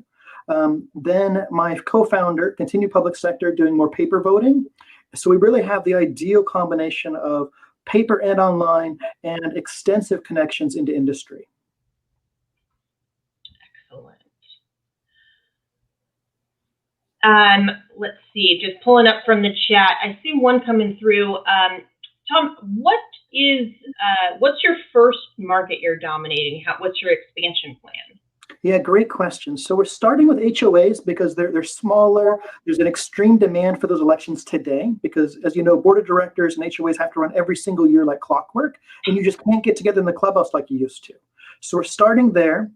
Then my co-founder continued public sector doing more paper voting. So we really have the ideal combination of paper and online and extensive connections into industry. Excellent. Let's see, just pulling up from the chat. I see one coming through. Tom, what what's your first market you're dominating? What's your expansion plan? Yeah, great question. So we're starting with HOAs because they're smaller. There's an extreme demand for those elections today because, as you know, board of directors and HOAs have to run every single year like clockwork, and you just can't get together in the clubhouse like you used to. So we're starting there.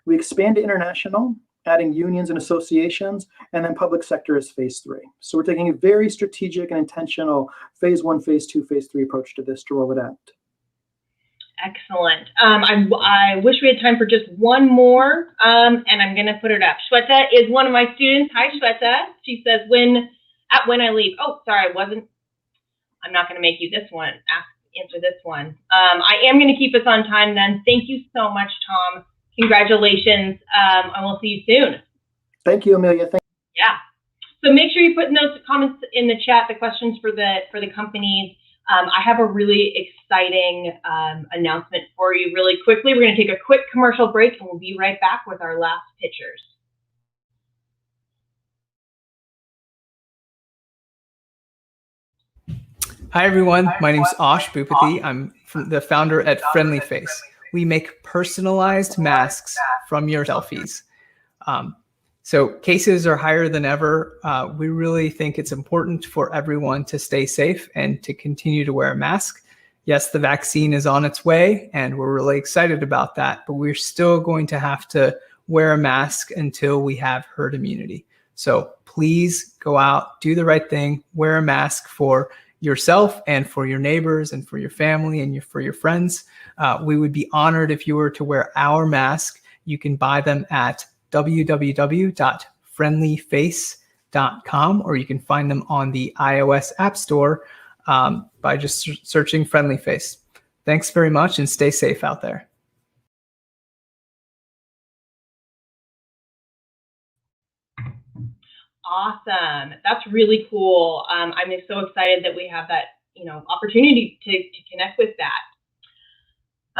We expand to international, adding unions and associations, and then public sector is phase 3. So we're taking a very strategic and intentional phase 1, phase 2, phase 3 approach to this to roll it out. Excellent. I wish we had time for just one more, and I'm going to put it up. Shweta is one of my students. Hi, Shweta. She says, when I leave. Oh, sorry, I'm not going to make you this one. Answer this one. I am going to keep us on time then. Thank you so much, Tom. Congratulations. And we'll see you soon. Thank you, Amelia. Yeah. So make sure you put in those comments in the chat, the questions for the companies. I have a really exciting announcement for you really quickly. We're going to take a quick commercial break and we'll be right back with our last pitchers. Hi, everyone. My name is Ash Bhupathi. I'm the founder at Friendly Face. We make personalized masks from your selfies. So cases are higher than ever. We really think it's important for everyone to stay safe and to continue to wear a mask. Yes, the vaccine is on its way and we're really excited about that, but we're still going to have to wear a mask until we have herd immunity. So please go out, do the right thing, wear a mask for yourself and for your neighbors and for your family and for your friends. We would be honored if you were to wear our mask. You can buy them at www.friendlyface.com, or you can find them on the iOS App Store by just searching Friendly Face. Thanks very much and stay safe out there. Awesome. That's really cool. I'm so excited that we have that, opportunity to connect with that.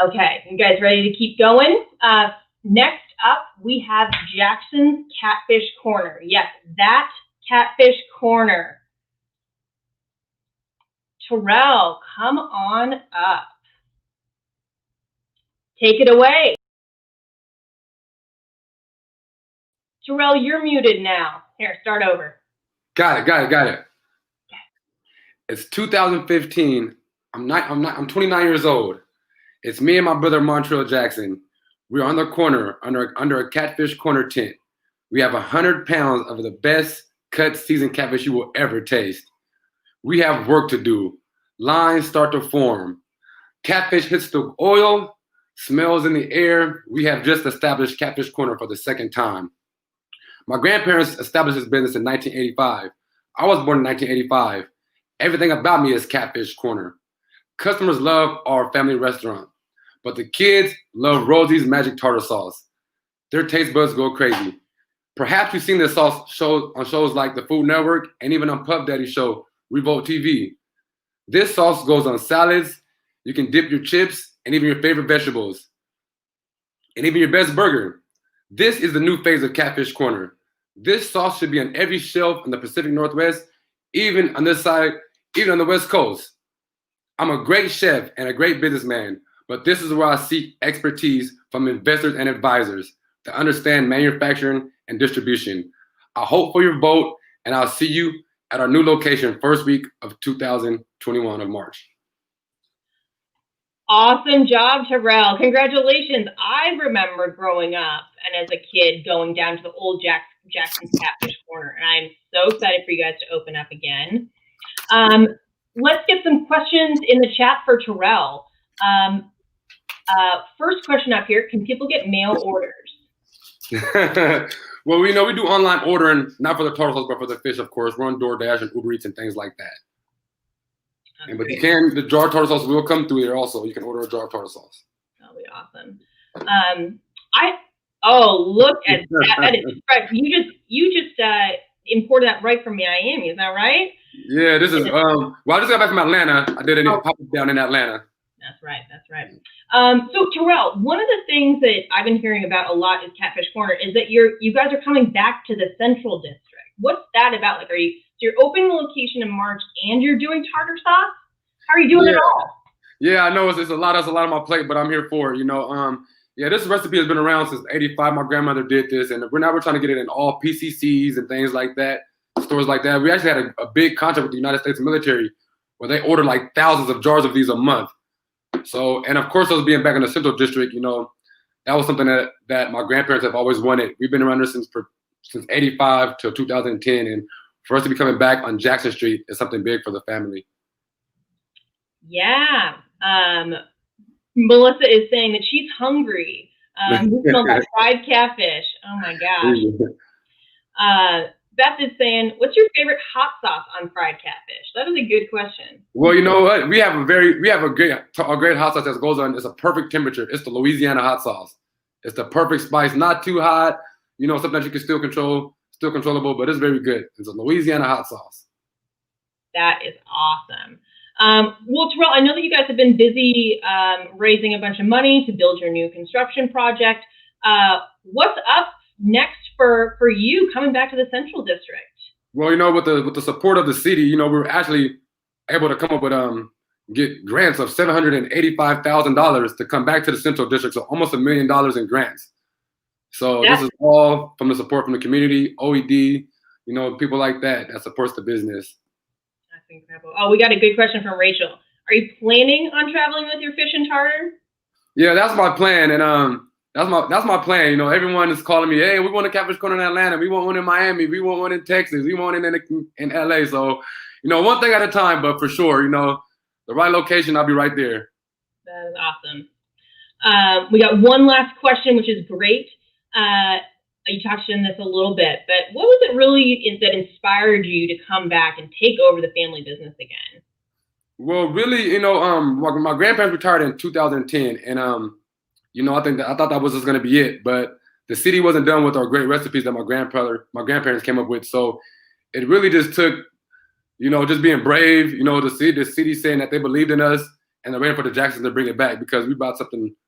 Okay, you guys ready to keep going? Next up, we have Jackson's Catfish Corner. Yes, that Catfish Corner. Terrell, come on up. Take it away. Terrell, you're muted now. Here, start over. Got it. It's 2015. I'm 29 years old. It's me and my brother Montreal Jackson. We're on the corner under a Catfish Corner tent. We have 100 pounds of the best cut seasoned catfish you will ever taste. We have work to do. Lines start to form. Catfish hits the oil, smells in the air. We have just established Catfish Corner for the second time. My grandparents established this business in 1985. I was born in 1985. Everything about me is Catfish Corner. Customers love our family restaurant, but the kids love Rosie's Magic Tartar Sauce. Their taste buds go crazy. Perhaps you've seen this sauce on shows like the Food Network and even on Puff Daddy's show, Revolt TV. This sauce goes on salads. You can dip your chips and even your favorite vegetables and even your best burger. This is the new phase of Catfish Corner. This sauce should be on every shelf in the Pacific Northwest, even on this side, even on the West Coast. I'm a great chef and a great businessman, but this is where I seek expertise from investors and advisors to understand manufacturing and distribution. I hope for your vote, and I'll see you at our new location first week of 2021 of March. Awesome job, Terrell. Congratulations. I remember growing up and as a kid going down to the old Jackson's Catfish Corner, and I'm so excited for you guys to open up again. Let's get some questions in the chat for Terrell. First question up here, can people get mail orders? Well, we do online ordering, not for the turtle sauce, but for the fish, of course. We're on DoorDash and Uber Eats and things like that. But the jar tartar sauce will come through there also. You can order a jar of tartar sauce. That'll be awesome. Look at that. That is right. You just imported that right from Miami, is that right? Yeah, this is I just got back from Atlanta. I did a pop-up down in Atlanta. That's right. So Terrell, one of the things that I've been hearing about a lot is Catfish Corner is that you guys are coming back to the Central District. What's that about? You're opening the location in March and you're doing tartar sauce? How are you doing it all? Yeah, I know it's a lot. That's a lot on my plate, but I'm here for it. Yeah, this recipe has been around since '85. My grandmother did this, and we're trying to get it in all PCCs and things like that, stores like that. We actually had a big contract with the United States military where they order like thousands of jars of these a month. So, and of course, those being back in the Central District, that was something that my grandparents have always wanted. We've been around there since '85 till 2010, and for us to be coming back on Jackson Street is something big for the family. Yeah. Melissa is saying that she's hungry. Who smells like fried catfish? Oh my gosh. Beth is saying, what's your favorite hot sauce on fried catfish? That is a good question. Well, you know what? We have a great hot sauce that goes on. It's a perfect temperature. It's the Louisiana hot sauce. It's the perfect spice, not too hot. Something that you can still controllable, but it's very good. It's a Louisiana hot sauce. That is awesome. Well, Terrell, I know that you guys have been busy raising a bunch of money to build your new construction project. What's up next for you coming back to the Central District? Well, with the support of the city, we were actually able to come up with get grants of $785,000 to come back to the Central District, so almost $1 million in grants. So This is all from the support from the community, OED, people like that supports the business. That's incredible. Oh, we got a good question from Rachel. Are you planning on traveling with your fishing charter? Yeah, that's my plan, and that's my plan. Everyone is calling me, hey, we want a Catfish corner in Atlanta, we want one in Miami, we want one in Texas, we want it in LA. So, one thing at a time, but for sure, the right location, I'll be right there. That is awesome. We got one last question, which is great. You touched on this a little bit, but what was it really that inspired you to come back and take over the family business again? Well, really, my grandparents retired in 2010, and I thought that was just going to be it, but the city wasn't done with our great recipes that my grandparents came up with. So it really just took, just being brave, the city saying that they believed in us, and they're waiting for the Jacksons to bring it back, because we brought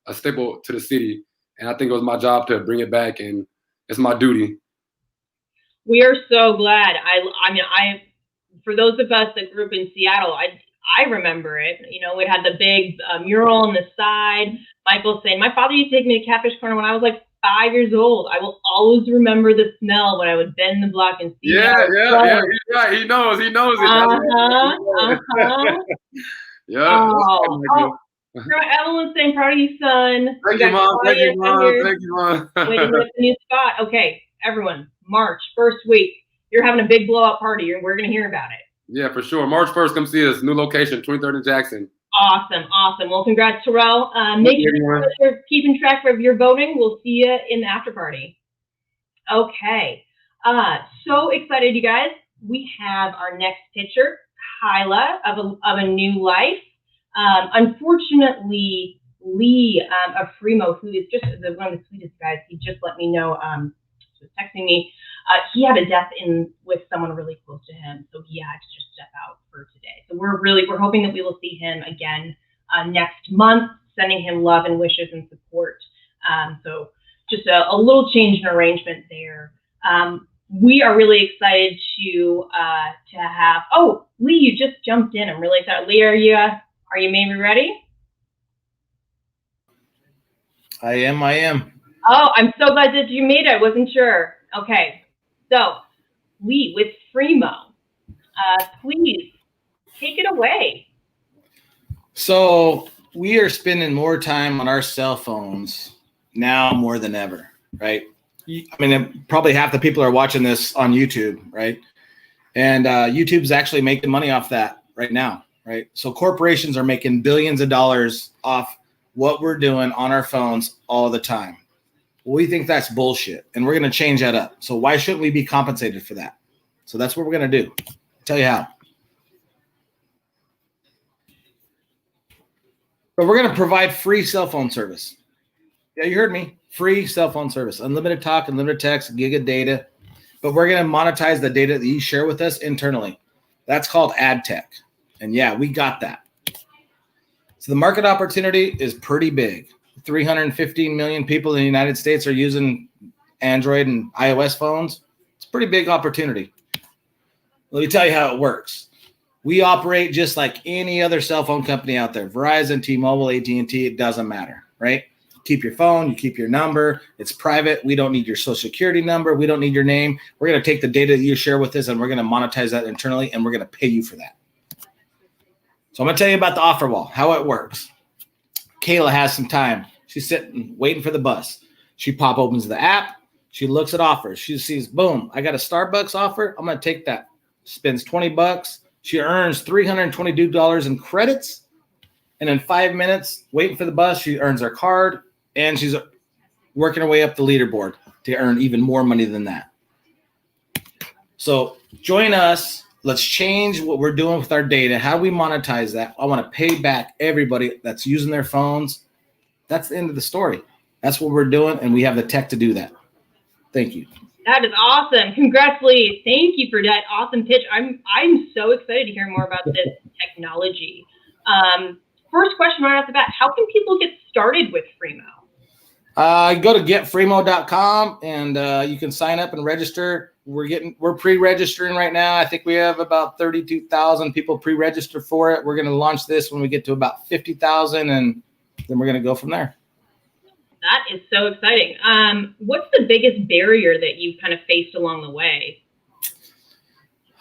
a staple to the city, and I think it was my job to bring it back, and it's my duty. We are so glad. I for those of us that grew up in Seattle, I remember it. It had the big mural on the side. Michael saying, my father used to take me to Catfish Corner when I was like 5 years old. I will always remember the smell when I would bend the block and see. Yeah, he's right. He knows it. Yeah. Oh, Evelyn's saying, proud of you, son. Thank you, Mom. Thank you, Mom. Waiting at the new spot. Okay, everyone, March, first week. You're having a big blowout party. We're going to hear about it. Yeah, for sure. March 1st, come see us. New location, 23rd and Jackson. Awesome. Well, congrats, Terrell. Make sure you're keeping track of your voting. We'll see you in the after party. Okay. So excited, you guys. We have our next pitcher, Kyla of a New Life. Unfortunately, Lee of Fremo, who is just one of the sweetest guys, he just let me know, he was texting me, he had a death with someone really close to him, so he had to just step out for today. So we're hoping that we will see him again next month, sending him love and wishes and support. So just a little change in arrangement there. We are really excited to have. Oh, Lee, you just jumped in. I'm really excited. Lee, are you maybe ready? I am. Oh, I'm so glad that you made it. I wasn't sure. Okay. So, Lee, with Fremo, please take it away. So we are spending more time on our cell phones now more than ever, right? I mean, probably half the people are watching this on YouTube, right? And YouTube's actually making money off that right now, right? So corporations are making billions of dollars off what we're doing on our phones all the time. We think that's bullshit, and we're going to change that up. So why shouldn't we be compensated for that? So that's what we're going to do. I'll tell you how. But we're going to provide free cell phone service. Yeah, you heard me. Free cell phone service. Unlimited talk, unlimited text, gig of data. But we're going to monetize the data that you share with us internally. That's called ad tech. And yeah, we got that. So the market opportunity is pretty big. 315 million people in the United States are using Android and iOS phones. It's a pretty big opportunity. Let me tell you how it works. We operate just like any other cell phone company out there. Verizon, T-Mobile, AT&T, it doesn't matter, right? Keep your phone, you keep your number. It's private. We don't need your social security number. We don't need your name. We're going to take the data that you share with us and we're going to monetize that internally and we're going to pay you for that. So I'm going to tell you about the offer wall, how it works. Kayla has some time. She's sitting, waiting for the bus. She opens the app. She looks at offers. She sees, boom, I got a Starbucks offer. I'm going to take that. Spends $20. She earns $322 in credits. And in 5 minutes, waiting for the bus, she earns her card. And she's working her way up the leaderboard to earn even more money than that. So join us. Let's change what we're doing with our data. How do we monetize that? I want to pay back everybody that's using their phones. That's the end of the story. That's what we're doing, and we have the tech to do that. Thank you. That is awesome. Congrats, Lee. Thank you for that awesome pitch. I'm so excited to hear more about this technology. First question right off the bat, how can people get started with Freemo? Go to getfreemo.com and you can sign up and register. We're pre-registering right now. I think we have about 32,000 people pre-register for it. We're going to launch this when we get to about 50,000, and then we're going to go from there. That is so exciting. What's the biggest barrier that you've kind of faced along the way?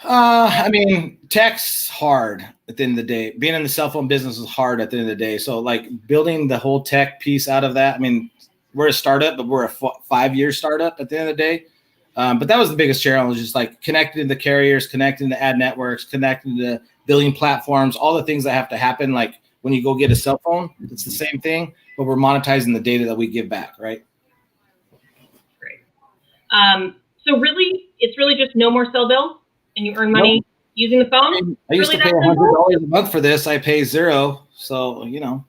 I mean, tech's hard at the end of the day. Being in the cell phone business is hard at the end of the day. So like building the whole tech piece out of that, I mean, we're a startup, but we're a 5-year startup at the end of the day. But that was the biggest challenge, just like connecting the carriers, connecting the ad networks, connecting the billing platforms, all the things that have to happen. Like when you go get a cell phone, it's the same thing, but we're monetizing the data that we give back, right? Great. So really, it's really just no more cell bills and you earn money using the phone? I used to pay $100 a month for this. I pay $0. So, you know.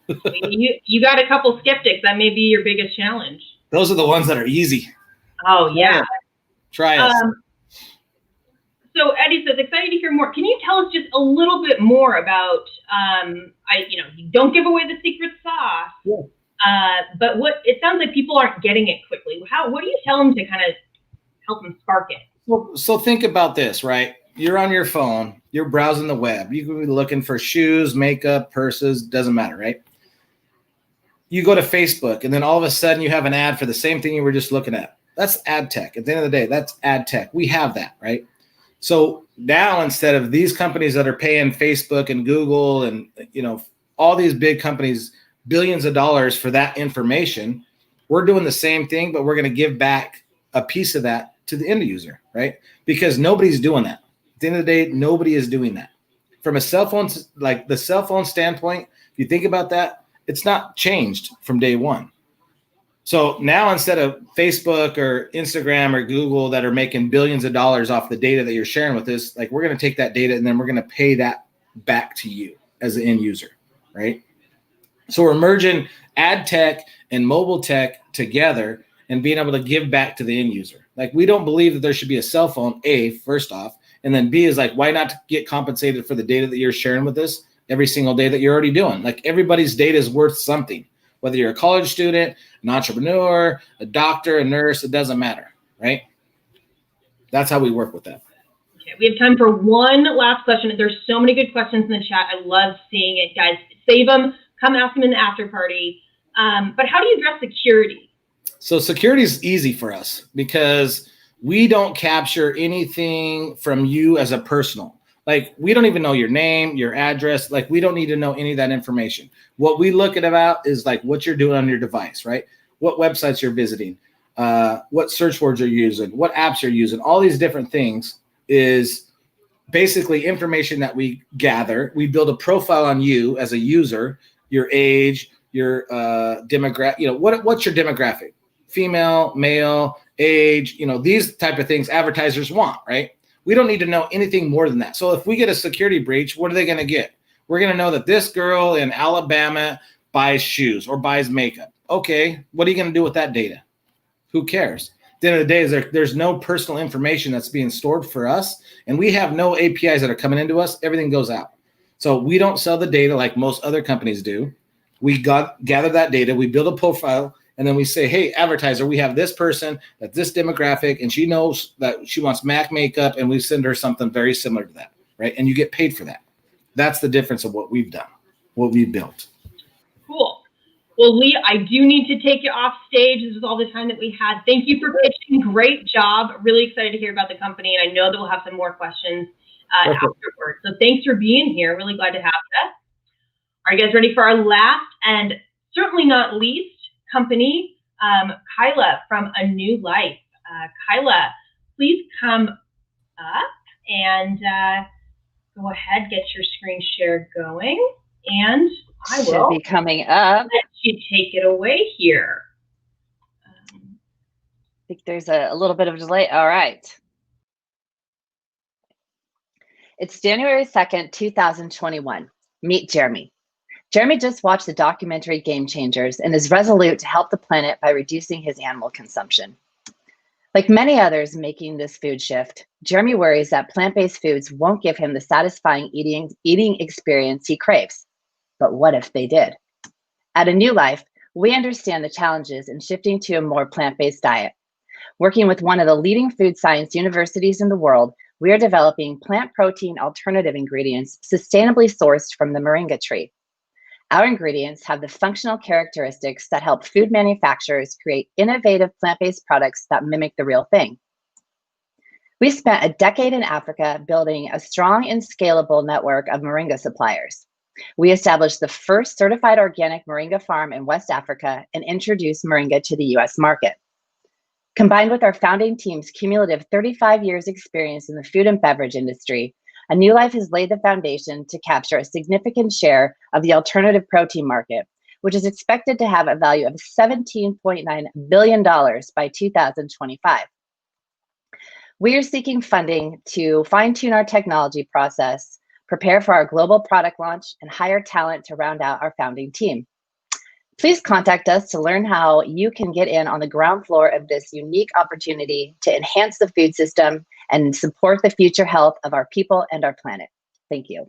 You got a couple skeptics. That may be your biggest challenge. Those are the ones that are easy. Oh, yeah. Try us. So Eddie says, excited to hear more. Can you tell us just a little bit more about, you don't give away the secret sauce, but it sounds like people aren't getting it quickly. What do you tell them to kind of help them spark it? So think about this, right? You're on your phone, you're browsing the web. You could be looking for shoes, makeup, purses, doesn't matter, right? You go to Facebook and then all of a sudden you have an ad for the same thing you were just looking at. That's ad tech. At the end of the day, that's ad tech. We have that, right? So now instead of these companies that are paying Facebook and Google and, all these big companies, billions of dollars for that information, we're doing the same thing, but we're going to give back a piece of that to the end user, right? Because nobody's doing that. At the end of the day, nobody is doing that. From a cell phone, like the cell phone standpoint, if you think about that, it's not changed from day one. So now instead of Facebook or Instagram or Google that are making billions of dollars off the data that you're sharing with us, like we're going to take that data and then we're going to pay that back to you as an end user, right? So we're merging ad tech and mobile tech together and being able to give back to the end user. Like we don't believe that there should be a cell phone, A, first off, and then B is like, why not get compensated for the data that you're sharing with us every single day that you're already doing? Like everybody's data is worth something. Whether you're a college student, an entrepreneur, a doctor, a nurse, it doesn't matter, right? That's how we work with that. Okay, we have time for one last question. There's so many good questions in the chat. I love seeing it, guys. Save them. Come ask them in the after party. But how do you address security? So security is easy for us because we don't capture anything from you as a personal. Like we don't even know your name, your address. Like we don't need to know any of that information. What we look at about is like what you're doing on your device, right? What websites you're visiting, what search words you're using, what apps you're using. All these different things is basically information that we gather. We build a profile on you as a user, your age, your demographic. What's your demographic? Female, male, age. These type of things advertisers want, right? We don't need to know anything more than that. So if we get a security breach, what are they going to get? We're going to know that this girl in Alabama buys shoes or buys makeup. Okay, what are you going to do with that data? Who cares? At the end of the day, there's no personal information that's being stored for us, and we have no APIs that are coming into us. Everything goes out. So we don't sell the data like most other companies do. We gather that data, we build a profile, and then we say, hey, advertiser, we have this person at this demographic, and she knows that she wants MAC makeup, and we send her something very similar to that, right? And you get paid for that. That's the difference of what we've done, what we've built. Cool. Well, Lee, I do need to take you off stage. This is all the time that we had. Thank you for pitching. Great job. Really excited to hear about the company. And I know that we'll have some more questions afterwards. So thanks for being here. Really glad to have you. Are you guys ready for our last and certainly not least company, Kyla from A New Life. Kyla, please come up and go ahead, get your screen share going. And I will be coming up. Let you take it away here. I think there's a little bit of a delay. All right. It's January 2nd, 2021. Meet Jeremy. Jeremy just watched the documentary Game Changers and is resolute to help the planet by reducing his animal consumption. Like many others making this food shift, Jeremy worries that plant-based foods won't give him the satisfying eating experience he craves. But what if they did? At A New Life, we understand the challenges in shifting to a more plant-based diet. Working with one of the leading food science universities in the world, we are developing plant protein alternative ingredients sustainably sourced from the moringa tree. Our ingredients have the functional characteristics that help food manufacturers create innovative plant-based products that mimic the real thing. We spent a decade in Africa building a strong and scalable network of moringa suppliers. We established the first certified organic moringa farm in West Africa and introduced moringa to the US market. Combined with our founding team's cumulative 35 years experience in the food and beverage industry, A New Life has laid the foundation to capture a significant share of the alternative protein market, which is expected to have a value of $17.9 billion by 2025. We are seeking funding to fine-tune our technology process, prepare for our global product launch, and hire talent to round out our founding team. Please contact us to learn how you can get in on the ground floor of this unique opportunity to enhance the food system and support the future health of our people and our planet. Thank you.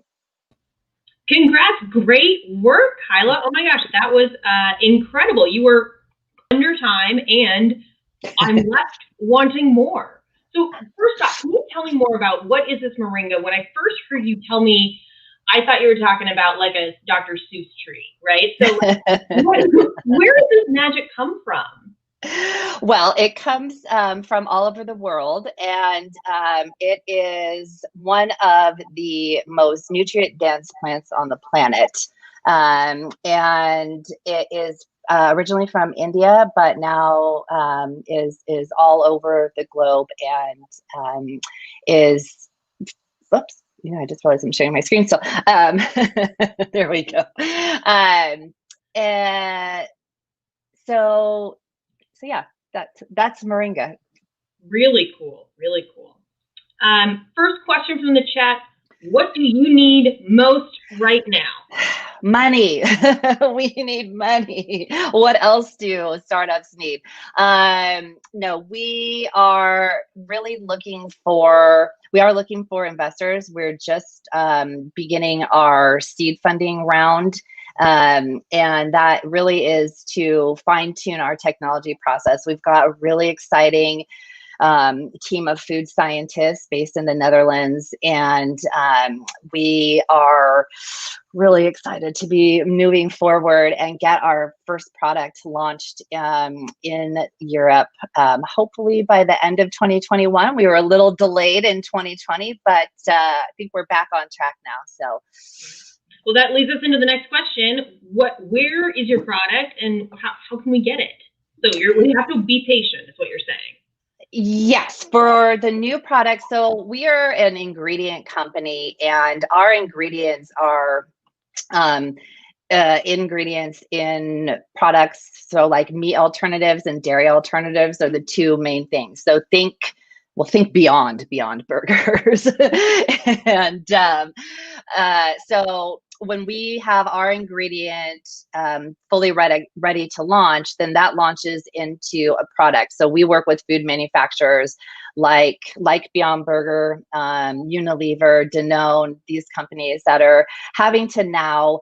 Congrats, great work, Kyla. Oh my gosh, that was incredible. You were under time and I'm left wanting more. So first off, can you tell me more about what is this moringa? When I first heard you tell me, I thought you were talking about like a Dr. Seuss tree, right? So where does this magic come from? Well, it comes from all over the world, and it is one of the most nutrient-dense plants on the planet. And it is originally from India, but now is all over the globe and is, whoops, you know, I just realized I'm sharing my screen still. There we go. And so yeah, that's moringa. Really cool, really cool. First question from the chat. What do you need most right now? Money. We need money. What else do startups need? No, we are really looking for investors. We're just beginning our seed funding round. And that really is to fine tune our technology process. We've got a really exciting team of food scientists based in the Netherlands, and we are really excited to be moving forward and get our first product launched in Europe, hopefully by the end of 2021. We were a little delayed in 2020, but I think we're back on track now. So. Well, that leads us into the next question. Where is your product and how can we get it? So we have to be patient is what you're saying. Yes, for the new product. So we are an ingredient company, and our ingredients are ingredients in products. So like meat alternatives and dairy alternatives are the two main things. So think beyond burgers. And so when we have our ingredient fully ready to launch, then that launches into a product. So we work with food manufacturers like Beyond Burger, Unilever, Danone, these companies that are having to now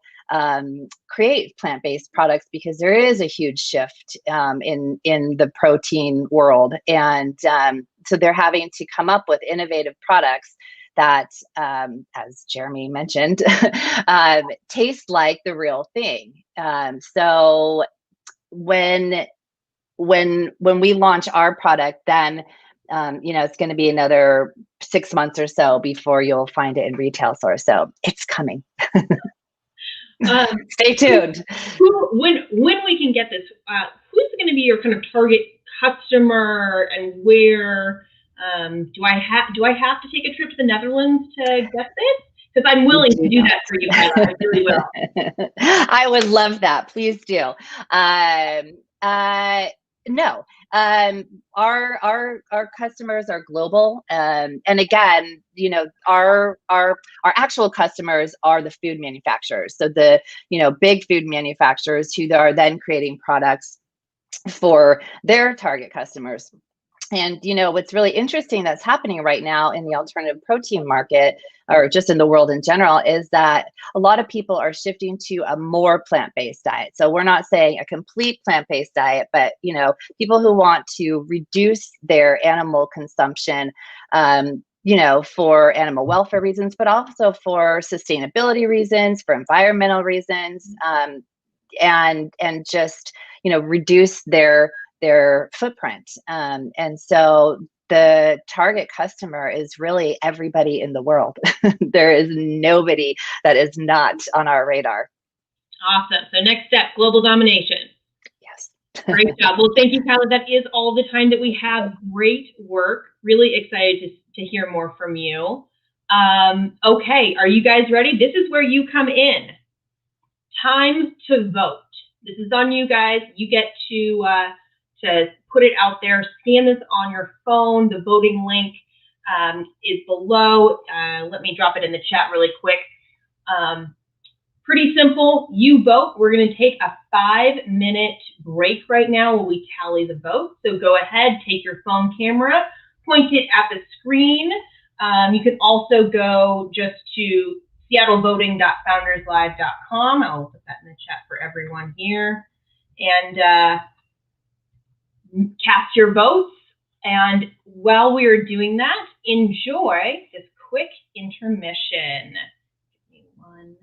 create plant-based products because there is a huge shift in the protein world. And so they're having to come up with innovative products that, as Jeremy mentioned, taste like the real thing. So when we launch our product, then it's going to be another 6 months or so before you'll find it in retail stores. So it's coming. Stay tuned. When we can get this, who's going to be your kind of target customer, and where do I have to take a trip to the Netherlands to get this? Because I'm willing to do that for you, Kyla. I really will. I would love that. Please do. No, our customers are global, and again, our actual customers are the food manufacturers. So the big food manufacturers who are then creating products for their target customers. And what's really interesting that's happening right now in the alternative protein market, or just in the world in general, is that a lot of people are shifting to a more plant-based diet. So we're not saying a complete plant-based diet, but people who want to reduce their animal consumption, for animal welfare reasons, but also for sustainability reasons, for environmental reasons, and just reduce their footprint. And so the target customer is really everybody in the world. There is nobody that is not on our radar. Awesome. So next step, global domination. Yes. Great job. Well, thank you, Kyla. That is all the time that we have. Great work. Really excited to hear more from you. Okay, are you guys ready? This is where you come in. Time to vote. This is on you guys. You get to put it out there. Scan this on your phone. The voting link is below. Let me drop it in the chat really quick. Pretty simple. You vote. We're going to take a 5-minute break right now while we tally the votes. So go ahead, take your phone camera, point it at the screen. You can also go just to seattlevoting.founderslive.com. I'll put that in the chat for everyone here. And cast your votes. And while we are doing that, enjoy this quick intermission. Give me one.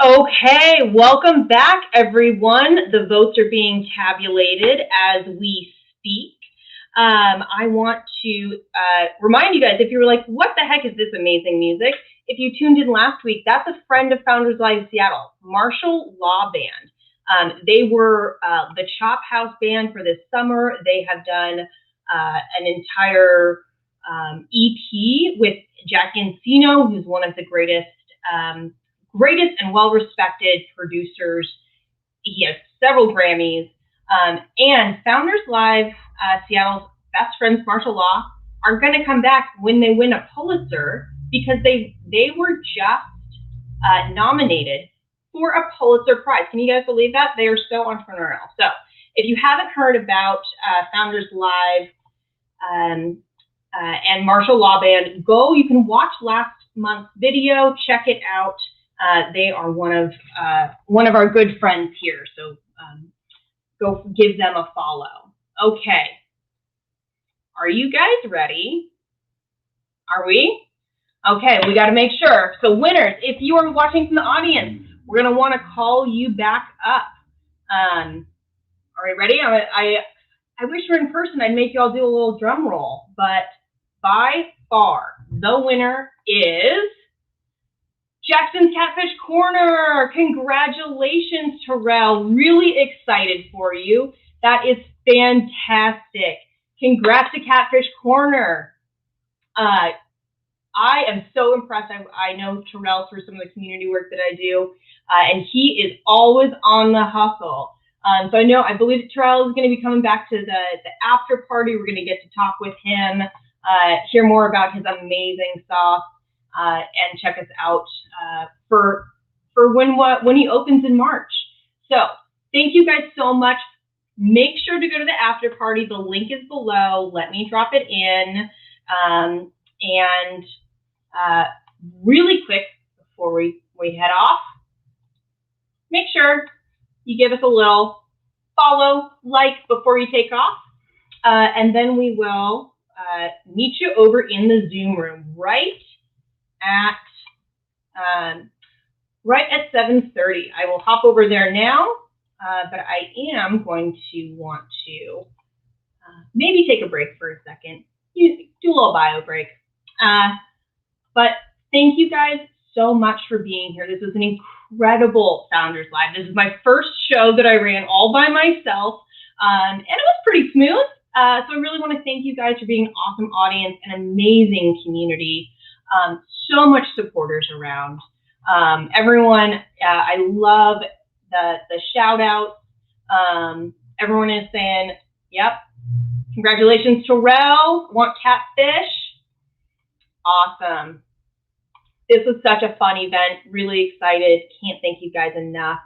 Okay, welcome back, everyone. The votes are being tabulated as we speak. I want to remind you guys, if you were like, what the heck is this amazing music? If you tuned in last week, that's a friend of Founders Live Seattle, Marshall Law Band. They were the Chop House band for this summer. They have done an entire EP with Jack Encino, who's one of the greatest and well-respected producers. He has several Grammys. And Founders Live, Seattle's best friends, Marshall Law, are going to come back when they win a Pulitzer, because they were just nominated for a Pulitzer Prize. Can you guys believe that? They are so entrepreneurial. So if you haven't heard about Founders Live and Marshall Law Band, you can watch last month's video, check it out. They are one of our good friends here, so go give them a follow. Okay, are you guys ready? Are we? Okay, we got to make sure. So winners, if you are watching from the audience, we're gonna want to call you back up. Are we ready? I wish we were in person. I'd make you all do a little drum roll, but by far the winner is Jackson's Catfish Corner. Congratulations, Terrell. Really excited for you. That is fantastic. Congrats to Catfish Corner. I am so impressed. I know Terrell through some of the community work that I do, and he is always on the hustle. So I believe Terrell is going to be coming back to the after party. We're going to get to talk with him, hear more about his amazing sauce, and check us out for when he opens in March. So thank you guys so much. Make sure to go to the after party. The link is below. Let me drop it in. And really quick before we head off, make sure you give us a little follow, like before you take off, and then we will meet you over in the Zoom room right at 7:30. I will hop over there now, but I am going to want to maybe take a break for a second. You do a little bio break. But thank you guys so much for being here. This was an incredible Founders Live. This is my first show that I ran all by myself. And it was pretty smooth. So I really want to thank you guys for being an awesome audience and amazing community. So much supporters around. Everyone, I love the shout outs. Everyone is saying, yep, congratulations to Rel, want Catfish. Awesome. This was such a fun event, really excited. Can't thank you guys enough.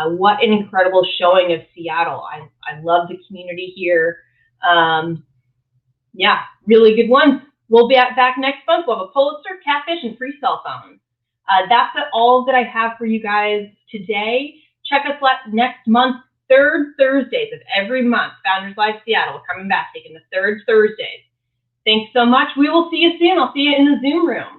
What an incredible showing of Seattle. I love the community here. Yeah, really good ones. We'll be back next month. We'll have a Pulitzer, Catfish, and free cell phones. That's all that I have for you guys today. Check us next month, third Thursdays of every month. Founders Live Seattle coming back, taking the third Thursdays. Thanks so much. We will see you soon. I'll see you in the Zoom room.